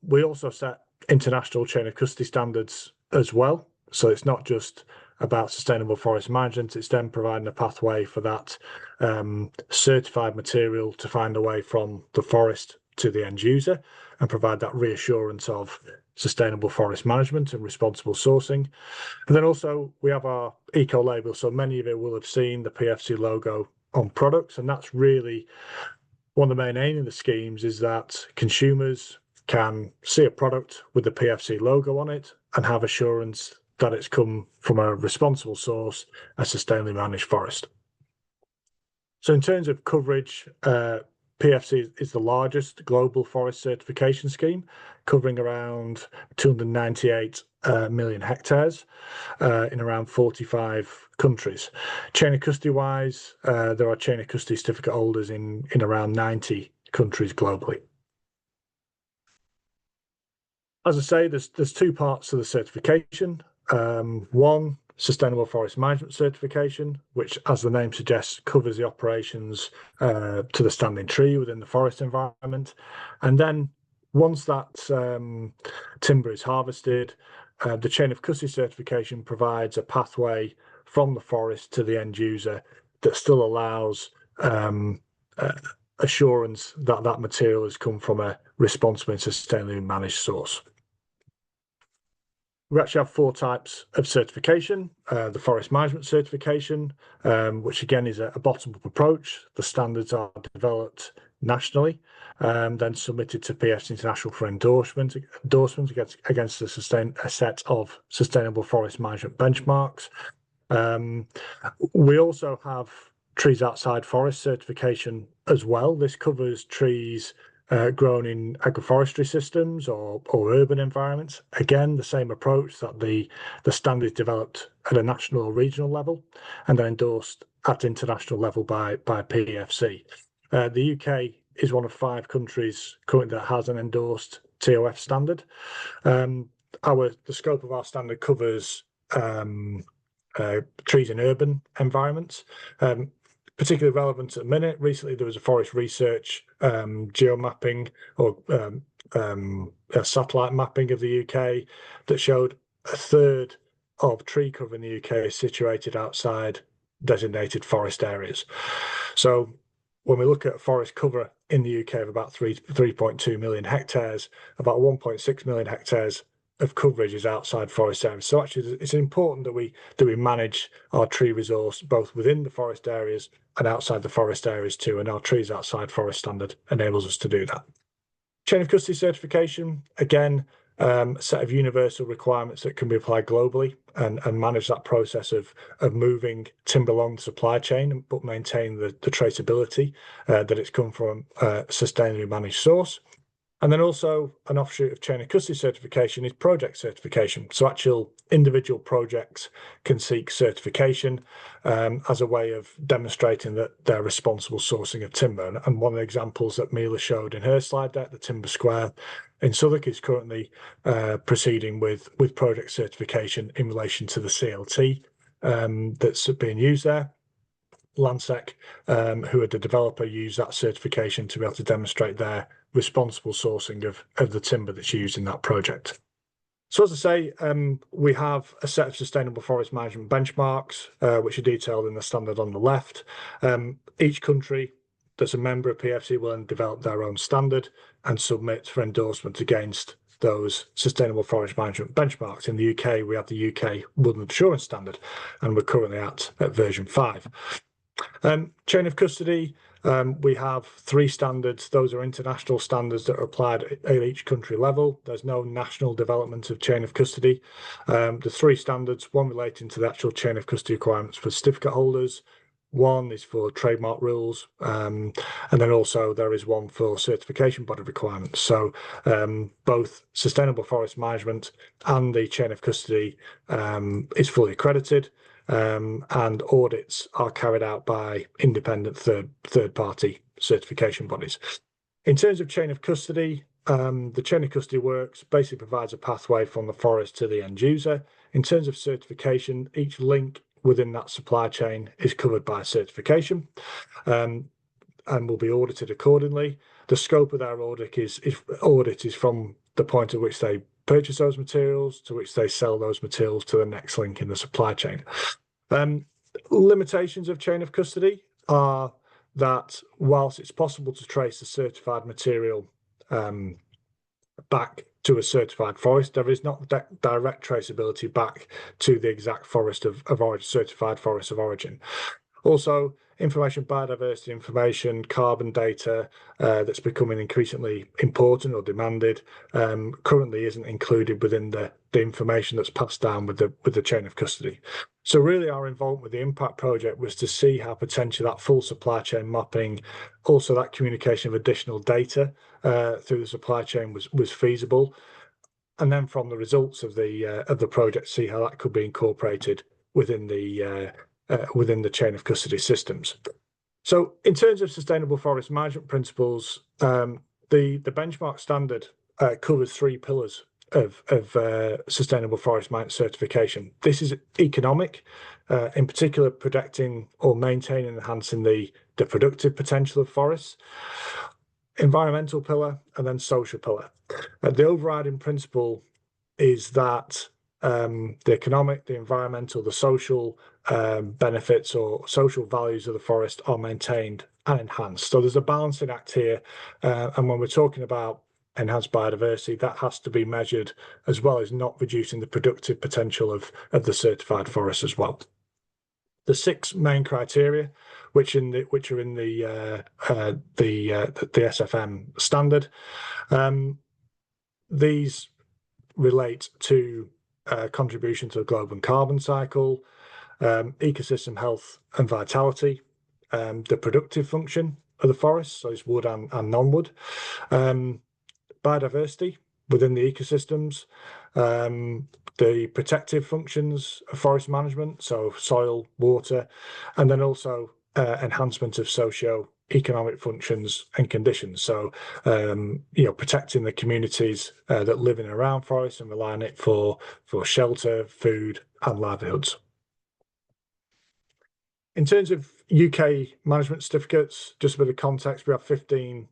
We also set international chain of custody standards as well. So it's not just about sustainable forest management, it's then providing a pathway for that certified material to find a way from the forest to the end user and provide that reassurance of sustainable forest management and responsible sourcing. And then also we have our eco label. So many of you will have seen the PEFC logo on products, and that's really one of the main aims of the schemes, is that consumers can see a product with the PEFC logo on it and have assurance that it's come from a responsible source, a sustainably managed forest. So in terms of coverage, PEFC is the largest global forest certification scheme, covering around 298 million hectares in around 45 countries. Chain of custody wise, there are chain of custody certificate holders in around 90 countries globally. As I say, there's two parts to the certification. One, sustainable forest management certification, which, as the name suggests, covers the operations to the standing tree within the forest environment. And then once that timber is harvested, the chain of custody certification provides a pathway from the forest to the end user that still allows assurance that that material has come from a responsible and sustainably managed source. We actually have four types of certification. The forest management certification, which again is a bottom-up approach. The standards are developed nationally, then submitted to PEFC International for endorsement against a set of sustainable forest management benchmarks. We also have trees outside forest certification as well. This covers trees grown in agroforestry systems or urban environments. Again, the same approach, that the standard is developed at a national or regional level and then endorsed at international level by PEFC. The UK is one of 5 countries currently that has an endorsed TOF standard. The scope of our standard covers trees in urban environments. Particularly relevant at the minute. Recently, there was a forest research geomapping or satellite mapping of the UK that showed a third of tree cover in the UK is situated outside designated forest areas. So when we look at forest cover in the UK of about 3.2 million hectares, about 1.6 million hectares of coverage is outside forest areas. So actually, it's important that we manage our tree resource both within the forest areas and outside the forest areas too. And our trees outside forest standard enables us to do that. Chain of custody certification, again, a set of universal requirements that can be applied globally and manage that process of moving timber along the supply chain, but maintain the traceability that it's come from a sustainably managed source. And then also an offshoot of chain of custody certification is project certification. So actual individual projects can seek certification as a way of demonstrating that they're responsible sourcing of timber. And one of the examples that Mila showed in her slide deck, the Timber Square in Southwark, is currently proceeding with project certification in relation to the CLT that's being used there. Landsec, who are the developer, use that certification to be able to demonstrate their responsible sourcing of the timber that's used in that project. So as I say, we have a set of sustainable forest management benchmarks, which are detailed in the standard on the left. Each country that's a member of PEFC will then develop their own standard and submit for endorsement against those sustainable forest management benchmarks. In the UK, we have the UK Woodland Assurance Standard, and we're currently at version 5. Chain of custody, we have 3 standards. Those are international standards that are applied at each country level. There's no national development of chain of custody. The 3 standards, one relating to the actual chain of custody requirements for certificate holders, one is for trademark rules, and then also there is one for certification body requirements. So both sustainable forest management and the chain of custody is fully accredited. And audits are carried out by independent third-party certification bodies. In terms of chain of custody, the chain of custody works basically provides a pathway from the forest to the end user. In terms of certification, each link within that supply chain is covered by certification and will be audited accordingly. The scope of their audit is from the point at which they purchase those materials to which they sell those materials to the next link in the supply chain. Limitations of chain of custody are that whilst it's possible to trace a certified material back to a certified forest, there is not direct traceability back to the exact forest of origin, certified forest of origin. Also, information, biodiversity information, carbon data that's becoming increasingly important or demanded currently isn't included within the information that's passed down with the chain of custody. So really our involvement with the IMPACTT project was to see how potentially that full supply chain mapping, also that communication of additional data through the supply chain was feasible. And then from the results of the project, see how that could be incorporated within the chain of custody systems. So in terms of sustainable forest management principles, the benchmark standard covers 3 pillars of sustainable forest management certification. This is economic, in particular protecting or maintaining and enhancing the productive potential of forests, environmental pillar, and then social pillar. The overriding principle is that the economic, the environmental, the social benefits or social values of the forest are maintained and enhanced. So there's a balancing act here, and when we're talking about enhanced biodiversity, that has to be measured as well as not reducing the productive potential of the certified forest as well. The 6 main criteria, which are in the SFM standard, these relate to contribution to the global carbon cycle, ecosystem health and vitality, the productive function of the forest, so it's wood and non-wood, biodiversity within the ecosystems, the protective functions of forest management, so soil, water, and then also enhancement of socio-economic functions and conditions. So, protecting the communities that live in and around forests and rely on it for shelter, food, and livelihoods. In terms of UK management certificates, just a bit of context, we have 15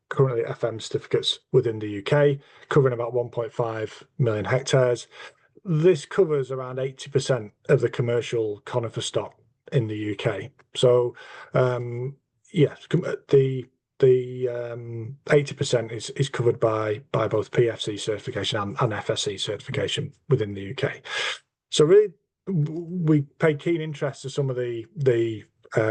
currently FM certificates within the UK, covering about 1.5 million hectares. This covers around 80% of the commercial conifer stock in the UK. So, yes, the 80% is covered by both PEFC certification and FSC certification within the UK. So really, we paid keen interest to some of the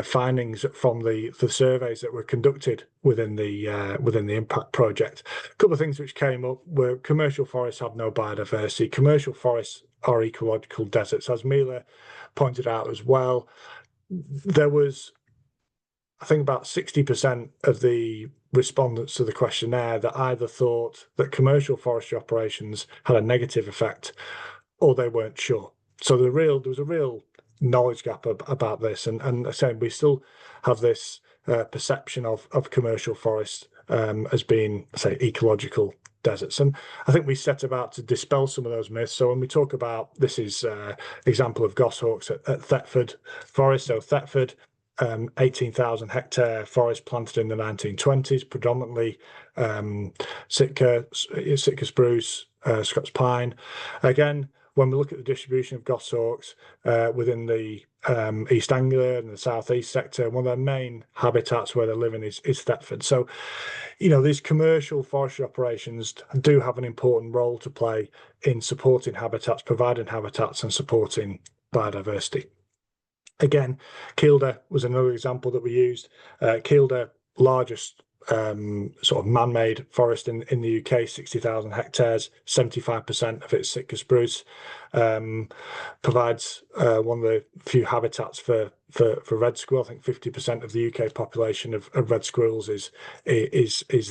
findings from the surveys that were conducted within the IMPACTT project. A couple of things which came up were commercial forests have no biodiversity. Commercial forests are ecological deserts, as Mila pointed out as well. There was, I think, about 60% of the respondents to the questionnaire that either thought that commercial forestry operations had a negative effect or they weren't sure. So there was a real knowledge gap about this, and I say we still have this perception of commercial forests as being, say, ecological deserts, and I think we set about to dispel some of those myths. So when we talk about, this is example of goshawks at Thetford Forest. So Thetford 18,000 hectare forest planted in the 1920s, predominantly Sitka spruce, Scots pine. Again, when we look at the distribution of goshawks within the East Anglia and the southeast sector, one of their main habitats where they're living is Thetford. So, you know, these commercial forestry operations do have an important role to play in supporting habitats, providing habitats and supporting biodiversity. Again, Kielder was another example that we used. Kielder, largest sort of man-made forest in the UK, 60,000 hectares, 75% of it's Sitka spruce, provides one of the few habitats for red squirrel. I think 50% of the UK population of red squirrels is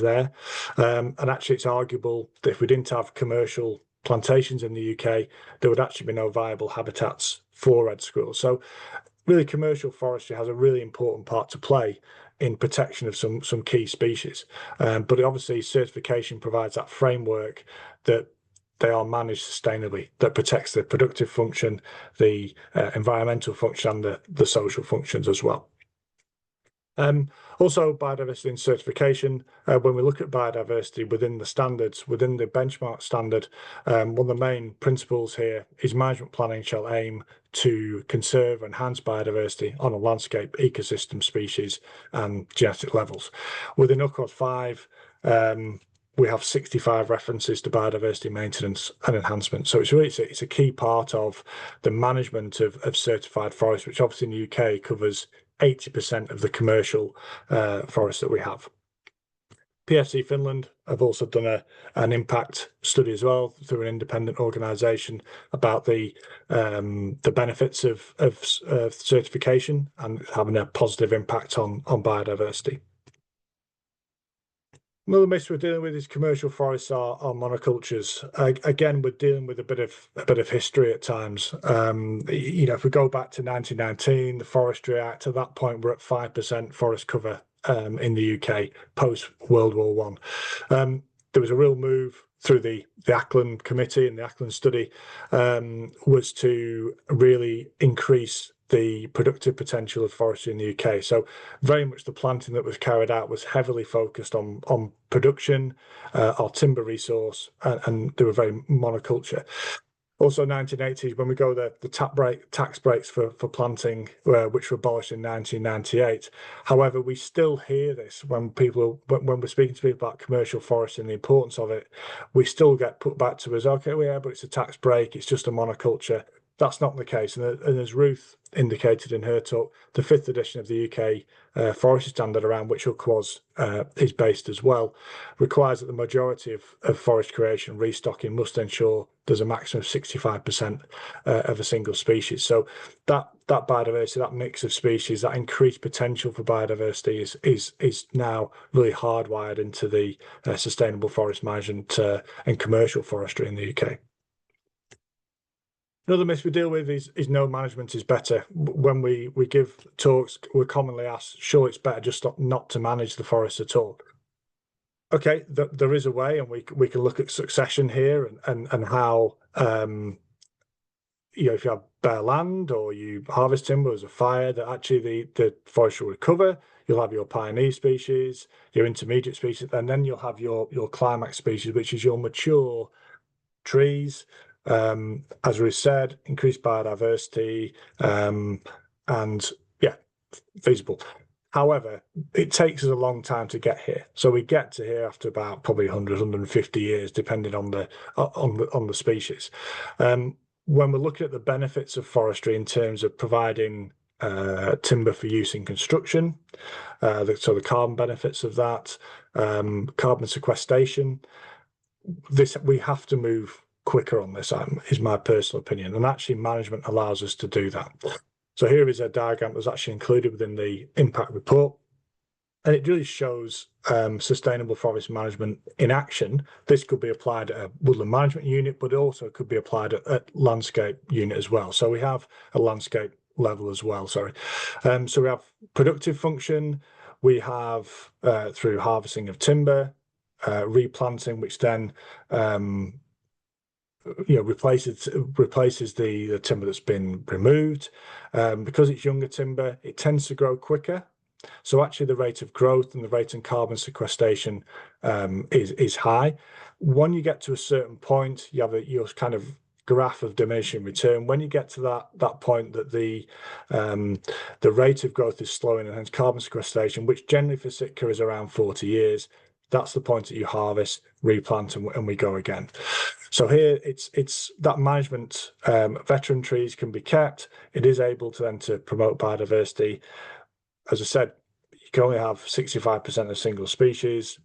there. And actually, it's arguable that if we didn't have commercial plantations in the UK, there would actually be no viable habitats for red squirrels. So really, commercial forestry has a really important part to play in protection of some key species. But obviously, certification provides that framework that they are managed sustainably, that protects the productive function, the environmental function, and the social functions as well. Also, biodiversity and certification. When we look at biodiversity within the standards, within the benchmark standard, one of the main principles here is management planning shall aim to conserve and enhance biodiversity on a landscape, ecosystem, species, and genetic levels. Within UCORD 5, we have 65 references to biodiversity maintenance and enhancement. So it's a key part of the management of certified forests, which obviously in the UK covers 80% of the commercial forests that we have. PEFC Finland have also done an impact study as well through an independent organisation about the benefits of certification and having a positive impact on biodiversity. Another myth we're dealing with is commercial forests are monocultures. Again, we're dealing with a bit of history at times. You know, if we go back to 1919, the Forestry Act, at that point we're at 5% forest cover in the UK post World War One. There was a real move through the Ackland Committee and the Ackland study was to really increase the productive potential of forestry in the UK. So very much the planting that was carried out was heavily focused on production, our timber resource, and they were very monoculture. Also 1980s, when we go the tax breaks for planting, which were abolished in 1998. However, we still hear this when we're speaking to people about commercial forestry and the importance of it, we still get put back to us, okay, well, yeah, but it's a tax break, it's just a monoculture. That's not the case. And as Ruth indicated in her talk, the 5th edition of the UK forestry standard, around which UCWAS is based as well, requires that the majority of forest creation restocking must ensure there's a maximum of 65% of a single species. So that biodiversity, that mix of species, that increased potential for biodiversity is now really hardwired into the sustainable forest management and commercial forestry in the UK. Another myth we deal with is no management is better. When we give talks, we're commonly asked, sure, it's better just not to manage the forest at all. Okay, there is a way, and we can look at succession here and how, you know, if you have bare land or you harvest timber as a fire, that actually the forest will recover. You'll have your pioneer species, your intermediate species, and then you'll have your climax species, which is your mature trees. As we said, increased biodiversity, and yeah, feasible. However, it takes us a long time to get here. So we get to here after about probably 100, 150 years, depending on the species. When we're looking at the benefits of forestry in terms of providing timber for use in construction, so the carbon benefits of that, carbon sequestration, we have to move quicker on this, is my personal opinion, and actually management allows us to do that. So here is a diagram that was actually included within the impact report, and it really shows sustainable forest management in action. This could be applied at a woodland management unit, but it also could be applied at landscape unit as well. So we have a landscape level as well, sorry. So we have productive function, we have through harvesting of timber, replanting, which then replaces the timber that's been removed. Because it's younger timber, it tends to grow quicker. So actually the rate of growth and the rate of carbon sequestration is high. When you get to a certain point, you have your kind of graph of diminishing return. When you get to that point that the rate of growth is slowing and hence carbon sequestration, which generally for Sitka is around 40 years, that's the point that you harvest, replant, and we go again. So here it's that management. Veteran trees can be kept. It is able to then to promote biodiversity. As I said, you can only have 65% of single species.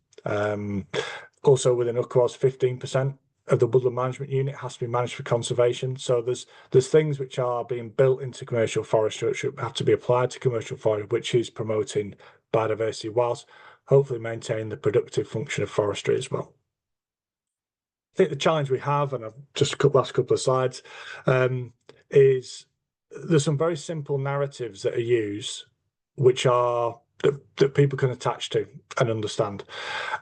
Also within UCWAS, 15% of the woodland management unit has to be managed for conservation. So there's things which are being built into commercial forestry which have to be applied to commercial forestry, which is promoting biodiversity whilst hopefully maintaining the productive function of forestry as well. I think the challenge we have, and I've just last couple of slides, is there's some very simple narratives that are used which are that people can attach to and understand.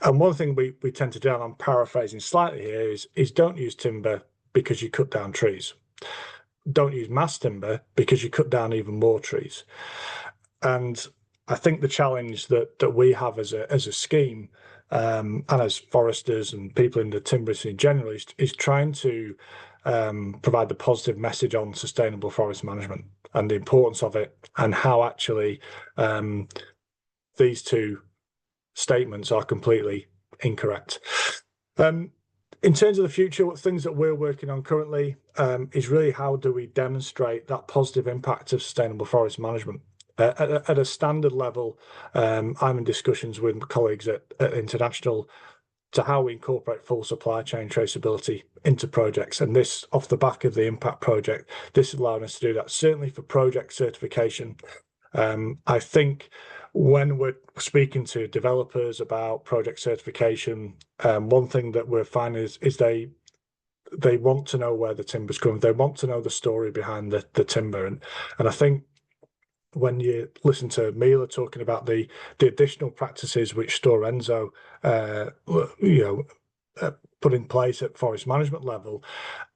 And one thing we tend to do, and I'm paraphrasing slightly here, is don't use timber because you cut down trees. Don't use mass timber because you cut down even more trees. And I think the challenge that we have as a scheme and as foresters and people in the timber industry in general is trying to provide the positive message on sustainable forest management and the importance of it, and how actually these two statements are completely incorrect. In terms of the future, what things that we're working on currently is really how do we demonstrate that positive impact of sustainable forest management. At a standard level, I'm in discussions with colleagues at International to how we incorporate full supply chain traceability into projects. And this, off the back of the IMPACTT project, this is allowing us to do that, certainly for project certification. I think when we're speaking to developers about project certification, one thing that we're finding is they want to know where the timber's coming. They want to know the story behind the timber. And I think when you listen to Mila talking about the additional practices which Stora Enso put in place at forest management level,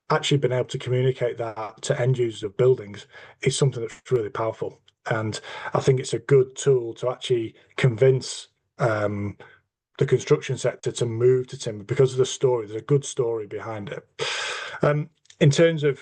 actually being able to communicate that to end users of buildings is something that's really powerful. And I think it's a good tool to actually convince the construction sector to move to timber because of the story. There's a good story behind it. In terms of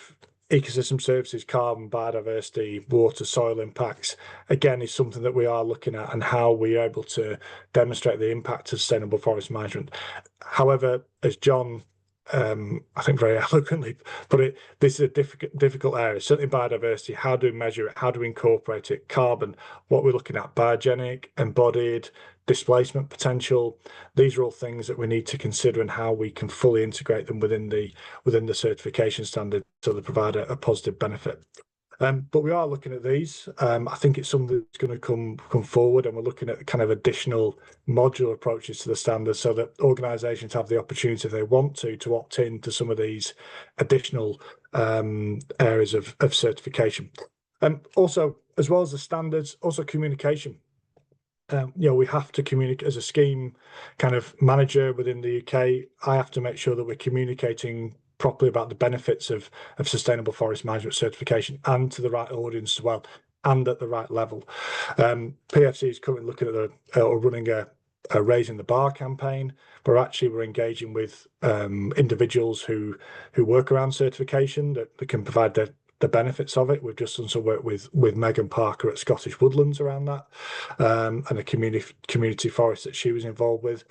ecosystem services, carbon, biodiversity, water, soil impacts, again, is something that we are looking at and how we are able to demonstrate the impact of sustainable forest management. However, as John, I think very eloquently put it, this is a difficult area. Certainly biodiversity, how do we measure it? How do we incorporate it? Carbon, what we're looking at, biogenic, embodied, displacement potential. These are all things that we need to consider and how we can fully integrate them within the certification standard so they provide a positive benefit. But we are looking at these. I think it's something that's going to come forward, and we're looking at kind of additional modular approaches to the standards so that organisations have the opportunity, if they want to opt in to some of these additional areas of certification. Also, as well as the standards, also communication. We have to communicate as a scheme kind of manager within the UK. I have to make sure that we're communicating properly about the benefits of sustainable forest management certification and to the right audience as well, and at the right level. PEFC is currently looking at running a Raising the Bar campaign, where actually we're engaging with individuals who work around certification that can provide the benefits of it. We've just done some work with Megan Parker at Scottish Woodlands around that, and a community forest that she was involved with.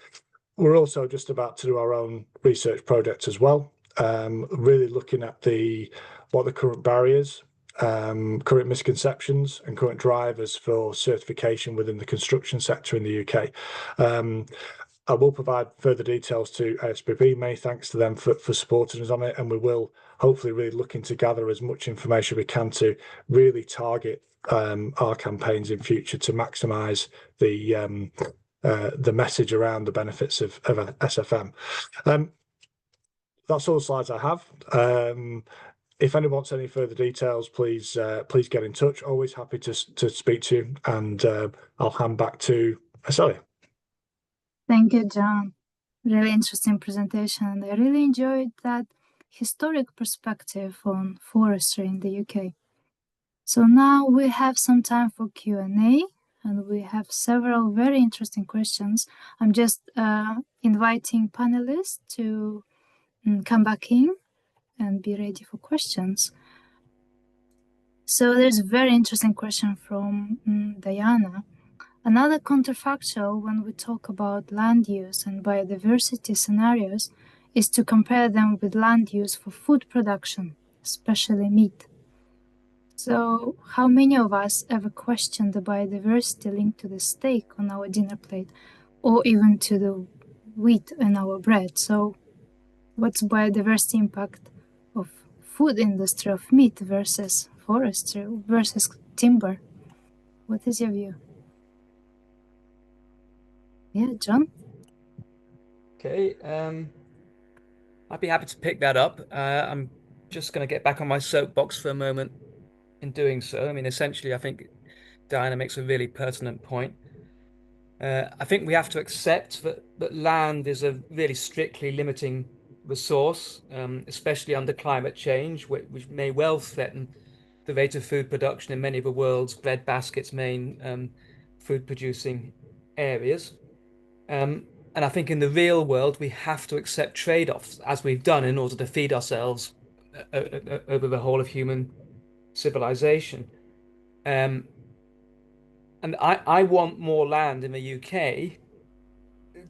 We're also just about to do our own research project as well, really looking at what the current barriers, current misconceptions and current drivers for certification within the construction sector in the UK. I will provide further details to ASBP. Many thanks to them for supporting us on it, and we will hopefully really looking to gather as much information we can to really target our campaigns in future to maximise the message around the benefits of SFM. That's all the slides I have. If anyone wants any further details, please get in touch. Always happy to speak to you, and I'll hand back to Asselia. Thank you, John. Really interesting presentation, and I really enjoyed that historic perspective on forestry in the UK. So now we have some time for Q&A, and we have several very interesting questions. I'm just inviting panelists to come back in and be ready for questions. So there's a very interesting question from Diana. Another counterfactual when we talk about land use and biodiversity scenarios is to compare them with land use for food production, especially meat. So how many of us ever question the biodiversity linked to the steak on our dinner plate, or even to the wheat in our bread? So what's biodiversity impact of food industry of meat versus forestry versus timber? What is your view? Yeah, John? Okay, I'd be happy to pick that up. I'm just going to get back on my soapbox for a moment in doing so. I mean, essentially, I think Diana makes a really pertinent point. I think we have to accept that land is a really strictly limiting resource, especially under climate change, which may well threaten the rate of food production in many of the world's breadbasket's main food-producing areas. And I think in the real world, we have to accept trade-offs, as we've done in order to feed ourselves over the whole of human civilization. And I want more land in the UK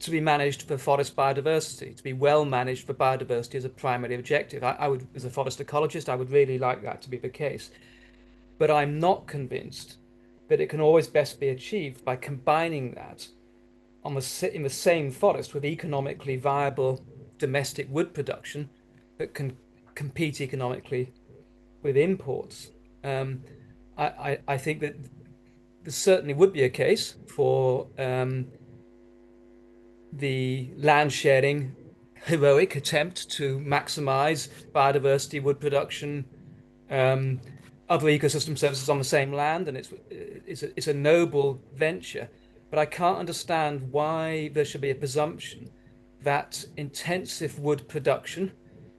to be managed for forest biodiversity, to be well managed for biodiversity as a primary objective. I would, as a forest ecologist, I would really like that to be the case. But I'm not convinced that it can always best be achieved by combining that in the same forest with economically viable domestic wood production that can compete economically with imports. I think that there certainly would be a case for the land sharing heroic attempt to maximize biodiversity, wood production, other ecosystem services on the same land, and it's a noble venture. But I can't understand why there should be a presumption that intensive wood production,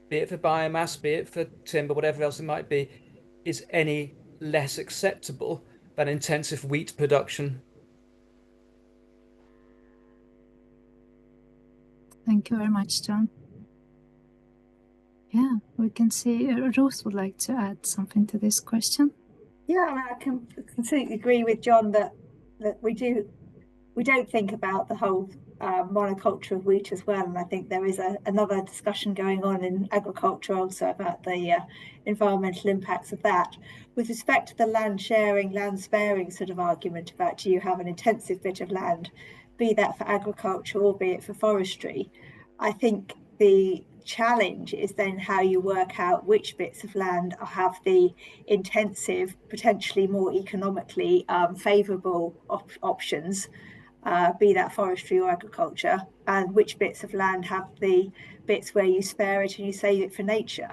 be it for biomass, be it for timber, whatever else it might be, is any less acceptable than intensive wheat production. Thank you very much, John. Yeah, we can see Ruth would like to add something to this question. Yeah, I mean, I can completely agree with John that we don't think about the whole monoculture of wheat as well. And I think there is another discussion going on in agriculture also about the environmental impacts of that. With respect to the land sharing, land sparing sort of argument about, do you have an intensive bit of land, be that for agriculture or be it for forestry, I think the challenge is then how you work out which bits of land have the intensive, potentially more economically favourable options, be that forestry or agriculture, and which bits of land have the bits where you spare it and you save it for nature.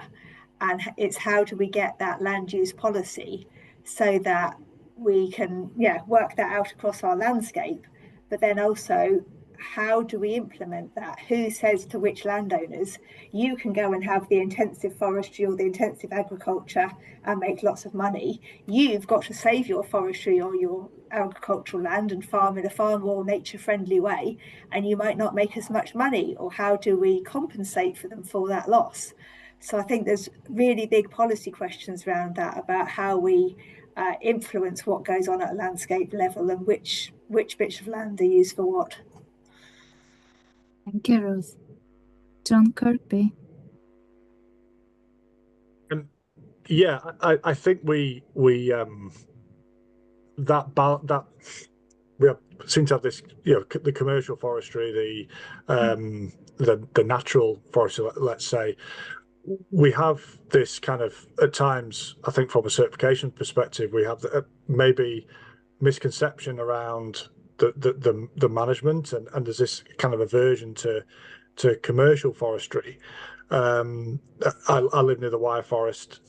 And it's how do we get that land use policy so that we can work that out across our landscape, but then also how do we implement that? Who says to which landowners, you can go and have the intensive forestry or the intensive agriculture and make lots of money. You've got to save your forestry or your agricultural land and farm in a far more nature-friendly way, and you might not make as much money. Or how do we compensate for them for that loss? So I think there's really big policy questions around that, about how we influence what goes on at a landscape level and which bits of land are used for what. Thank you, Ruth. John Kirkby. Yeah, I think we seem to have this, the commercial forestry, the natural forestry, let's say. We have this kind of, at times, I think from a certification perspective, we have maybe misconception around the management, and there's this kind of aversion to commercial forestry. I live near the Wyre Forest,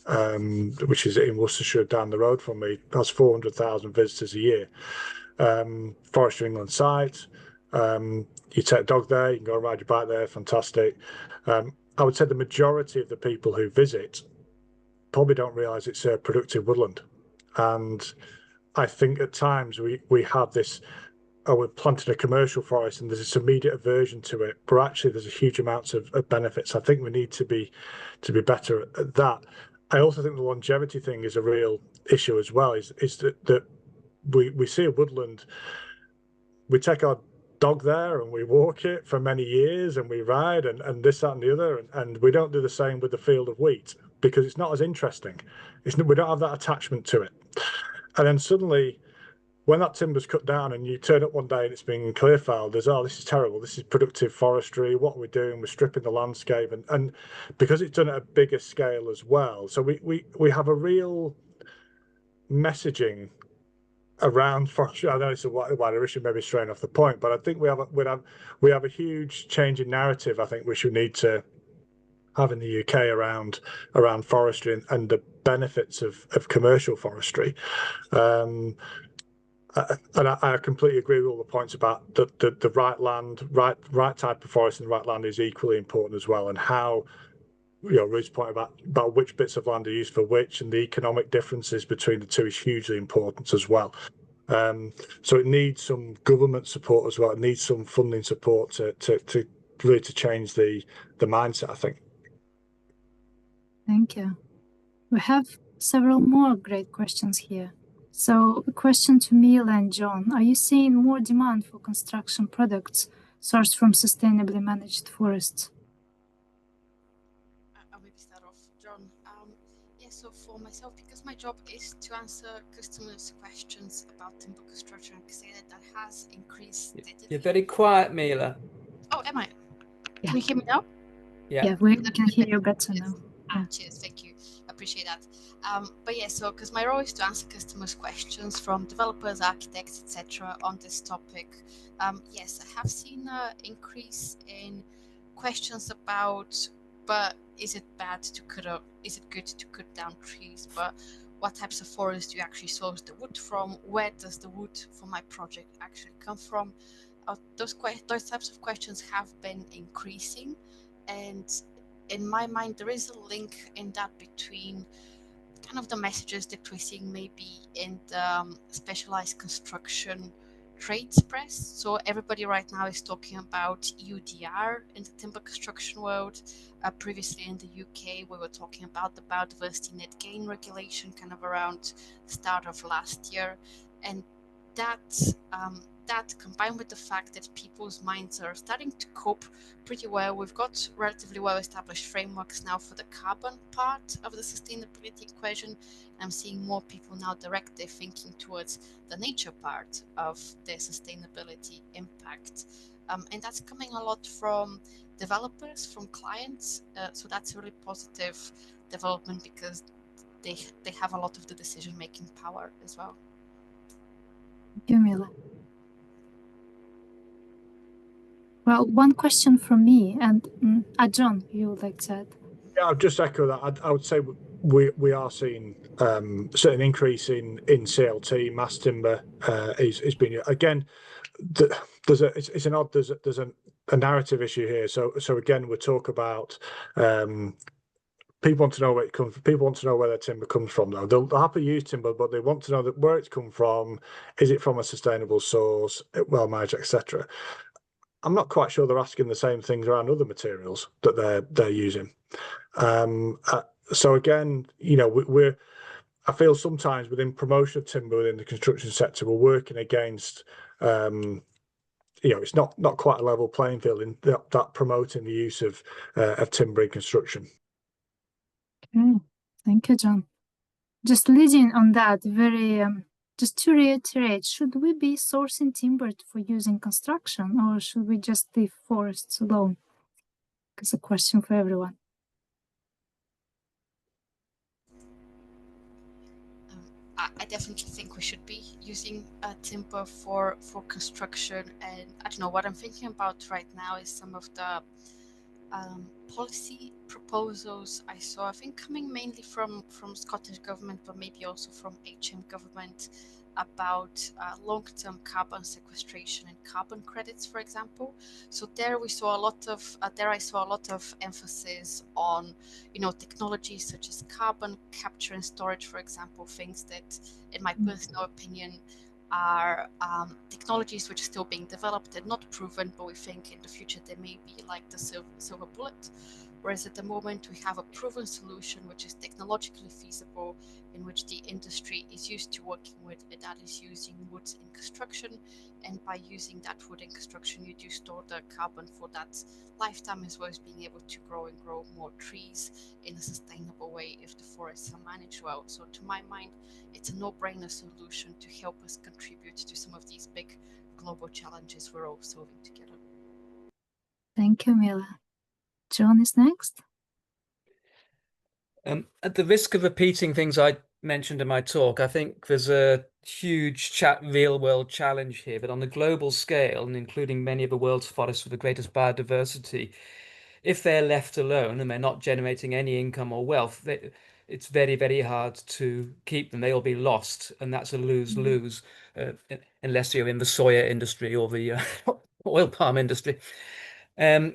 which is in Worcestershire down the road from me. It has 400,000 visitors a year. Forestry England site. You take a dog there, you can go ride your bike there, fantastic. I would say the majority of the people who visit probably don't realise it's a productive woodland. And I think at times we have this, oh, we're planting a commercial forest and there's this immediate aversion to it, but actually there's a huge amount of benefits. I think we need to be better at that. I also think the longevity thing is a real issue as well, is that we see a woodland, we take our dog there and we walk it for many years and we ride and this, that and the other, and we don't do the same with the field of wheat because it's not as interesting. We don't have that attachment to it. And then suddenly, when that timber's cut down and you turn up one day and it's being clear felled, there's, oh, this is terrible. This is productive forestry. What are we doing? We're stripping the landscape. And because it's done at a bigger scale as well. So we have a real messaging around forestry. I know it's a wider issue, maybe straying off the point, but I think we have a huge change in narrative. I think we should need to have in the UK around forestry and the benefits of commercial forestry. And I completely agree with all the points about the right land, right type of forest and the right land is equally important as well, and how, you know, Ruth's point about which bits of land are used for which, and the economic differences between the two is hugely important as well. So it needs some government support as well. It needs some funding support to really change the mindset, I think. Thank you. We have several more great questions here. So a question to Mila and John. Are you seeing more demand for construction products sourced from sustainably managed forests? I'll maybe start off, John. Yeah, so for myself, because my job is to answer customers' questions about timber construction, I can say that has increased steadily. You're very quiet, Mila. Oh, am I? Yeah. Can you hear me now? Yeah, we can hear you better now. Yeah. Cheers, thank you. Appreciate that. But yeah, so because my role is to answer customers' questions from developers, architects, etc. on this topic. Yes, I have seen an increase in questions about, but is it bad to cut up? Is it good to cut down trees? But what types of forests do you actually source the wood from? Where does the wood for my project actually come from? Those types of questions have been increasing, and in my mind, there is a link in that between kind of the messages that we're seeing maybe in the specialized construction trades press. So everybody right now is talking about EUDR in the timber construction world. Previously in the UK, we were talking about the biodiversity net gain regulation kind of around the start of last year. And that combined with the fact that people's minds are starting to cope pretty well. We've got relatively well established frameworks now for the carbon part of the sustainability equation. I'm seeing more people now direct their thinking towards the nature part of their sustainability impact. And that's coming a lot from developers, from clients. So that's a really positive development because they have a lot of the decision-making power as well. Thank you, Mila. Well, one question from me, and John, you would like to add? Yeah, I'll just echo that. I would say we are seeing certain increase in CLT mass timber is being, again, there's a narrative issue here. So again, we talk about people want to know where it comes from. People want to know where their timber comes from. Though they'll happily use timber, but they want to know that where it's come from. Is it from a sustainable source, well managed, etc. I'm not quite sure they're asking the same things around other materials that they're using. So again, you know, I feel sometimes within promotion of timber within the construction sector, we're working against, you know, it's not quite a level playing field in that promoting the use of timber in construction. Okay, thank you, John. Just leading on that, just to reiterate, should we be sourcing timber for use in construction, or should we just leave forests alone? It's a question for everyone. I definitely think we should be using timber for construction, and I don't know, what I'm thinking about right now is some of the policy proposals I saw, I think coming mainly from Scottish government, but maybe also from HM government, about long-term carbon sequestration and carbon credits, for example. So there we saw a lot of I saw a lot of emphasis on, you know, technologies such as carbon capture and storage, for example, things that, in my personal opinion, are technologies which are still being developed and not proven, but we think in the future they may be like the silver bullet. Whereas at the moment we have a proven solution which is technologically feasible, in which the industry is used to working with, and that is using wood in construction. And by using that wood in construction, you do store the carbon for that lifetime, as well as being able to grow more trees in a sustainable way if the forests are managed well. So to my mind, it's a no-brainer solution to help us contribute to some of these big global challenges we're all solving together. Thank you, Mila. John is next. At the risk of repeating things I mentioned in my talk, I think there's a huge real-world challenge here, but on the global scale, and including many of the world's forests with the greatest biodiversity, if they're left alone and they're not generating any income or wealth, it's very, very hard to keep them. They'll be lost, and that's a lose-lose, unless you're in the soya industry or the oil palm industry.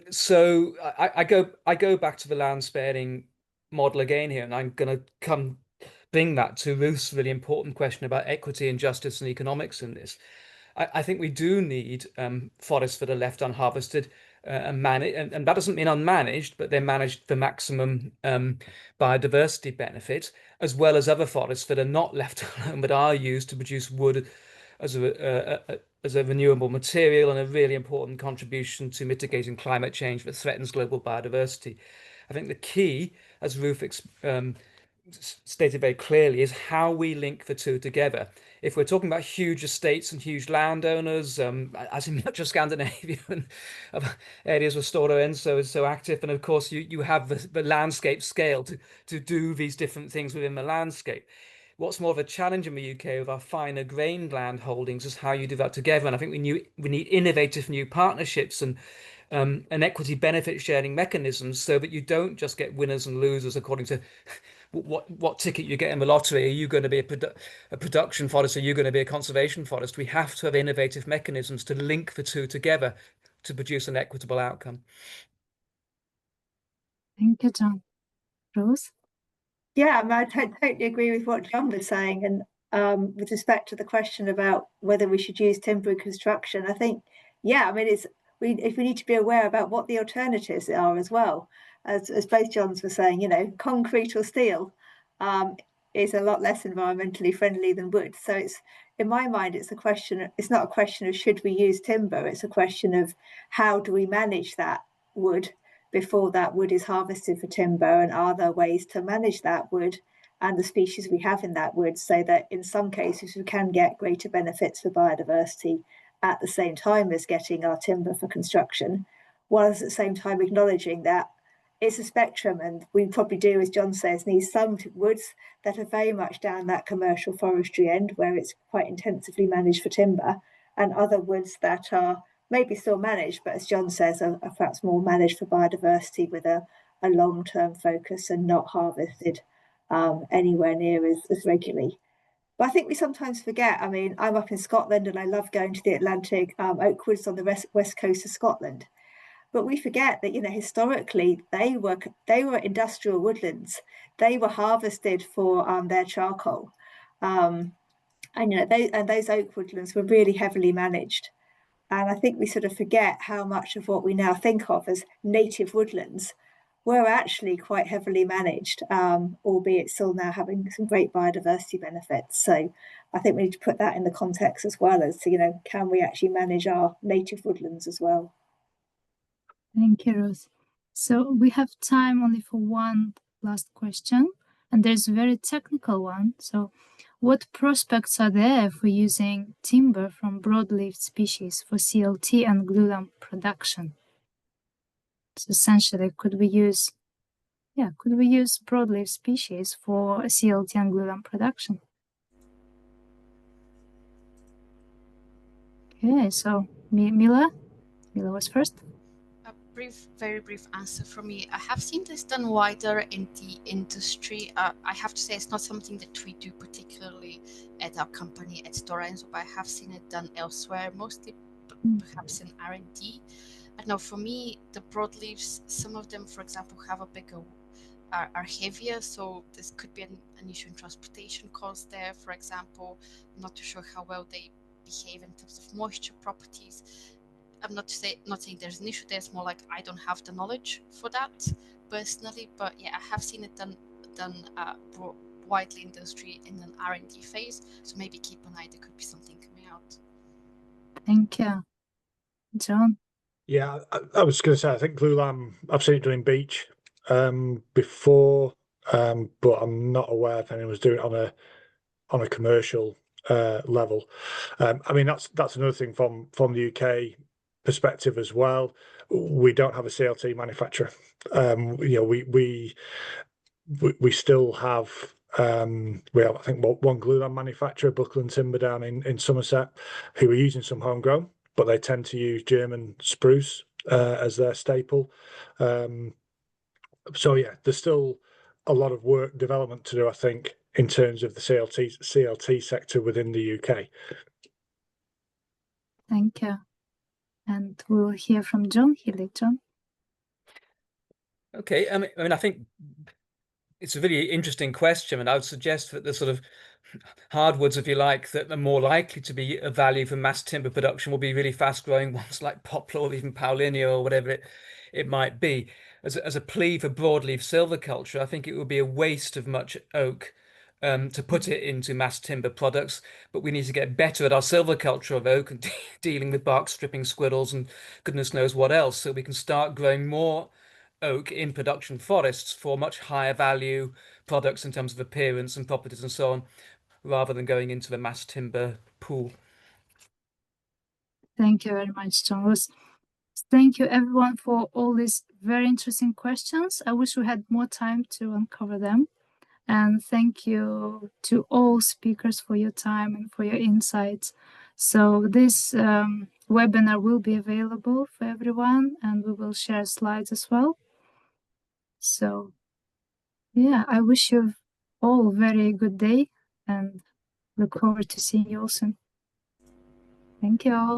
So I go back to the land sparing model again here, and I'm going to bring that to Ruth's really important question about equity and justice and economics in this. I think we do need forests that are left unharvested and managed, and that doesn't mean unmanaged, but they're managed for maximum biodiversity benefit, as well as other forests that are not left alone but are used to produce wood as a renewable material and a really important contribution to mitigating climate change that threatens global biodiversity. I think the key, as Ruth stated very clearly, is how we link the two together. If we're talking about huge estates and huge landowners, as in much of Scandinavia and areas where Stora Enso is so active, and of course you have the landscape scale to do these different things within the landscape. What's more of a challenge in the UK with our finer grained land holdings is how you do that together. And I think we need innovative new partnerships and equity benefit sharing mechanisms, so that you don't just get winners and losers according to what ticket you get in the lottery. Are you going to be a production forest? Are you going to be a conservation forest? We have to have innovative mechanisms to link the two together to produce an equitable outcome. Thank you, John. Ruth? Yeah, I totally agree with what John was saying. And with respect to the question about whether we should use timber in construction, I think, yeah, I mean, we need to be aware about what the alternatives are as well. As both Johns were saying, you know, concrete or steel is a lot less environmentally friendly than wood. So it's, in my mind, it's not a question of should we use timber, it's a question of how do we manage that wood before that wood is harvested for timber, and are there ways to manage that wood and the species we have in that wood, so that in some cases we can get greater benefits for biodiversity at the same time as getting our timber for construction, whilst at the same time acknowledging that it's a spectrum, and we probably do, as John says, need some woods that are very much down that commercial forestry end where it's quite intensively managed for timber, and other woods that are maybe still managed, but as John says, are perhaps more managed for biodiversity with a long-term focus and not harvested anywhere near as regularly. But I think we sometimes forget, I mean, I'm up in Scotland and I love going to the Atlantic oak woods on the west coast of Scotland. But we forget that, you know, historically they were industrial woodlands. They were harvested for their charcoal. And, you know, those oak woodlands were really heavily managed. And I think we sort of forget how much of what we now think of as native woodlands were actually quite heavily managed, albeit still now having some great biodiversity benefits. So I think we need to put that in the context as well as to, you know, can we actually manage our native woodlands as well? Thank you, Ruth. So we have time only for one last question, and there's a very technical one. So what prospects are there for using timber from broadleaf species for CLT and glulam production? So essentially, could we use broadleaf species for CLT and glulam production? Okay, so Mila was first. very brief answer from me. I have seen this done wider in the industry. I have to say it's not something that we do particularly at our company at Stora Enso, but I have seen it done elsewhere, mostly perhaps in R&D. I know for me, the broadleaves, some of them, for example, have a bigger, are heavier, so this could be an issue in transportation costs there, for example. I'm not too sure how well they behave in terms of moisture properties. I'm not saying there's an issue there. It's more like I don't have the knowledge for that personally, but yeah, I have seen it done widely in industry in an R&D phase. So maybe keep an eye. There could be something coming out. Thank you, John. Yeah, I was going to say I think glulam I've seen it done in beach before, but I'm not aware if anyone was doing it on a commercial level. I mean that's another thing from the UK perspective as well. We don't have a CLT manufacturer. You know, we still have we have I think one glulam manufacturer, Buckland Timber down in Somerset, who are using some homegrown, but they tend to use German spruce as their staple. So yeah, there's still a lot of work development to do, I think, in terms of the CLT sector within the UK. Thank you. And we'll hear from John Healey. John. Okay, I mean, I think it's a really interesting question, and I would suggest that the sort of hardwoods, if you like, that are more likely to be of value for mass timber production will be really fast-growing ones like poplar or even Paulinia or whatever it might be. As a plea for broadleaf silviculture, I think it would be a waste of much oak to put it into mass timber products, but we need to get better at our silviculture of oak and dealing with bark stripping squirrels and goodness knows what else, so we can start growing more oak in production forests for much higher value products in terms of appearance and properties and so on, rather than going into the mass timber pool. Thank you very much, John. Thank you everyone for all these very interesting questions. I wish we had more time to uncover them. And thank you to all speakers for your time and for your insights. So this webinar will be available for everyone, and we will share slides as well. So yeah, I wish you all a very good day and look forward to seeing you all soon. Thank you all.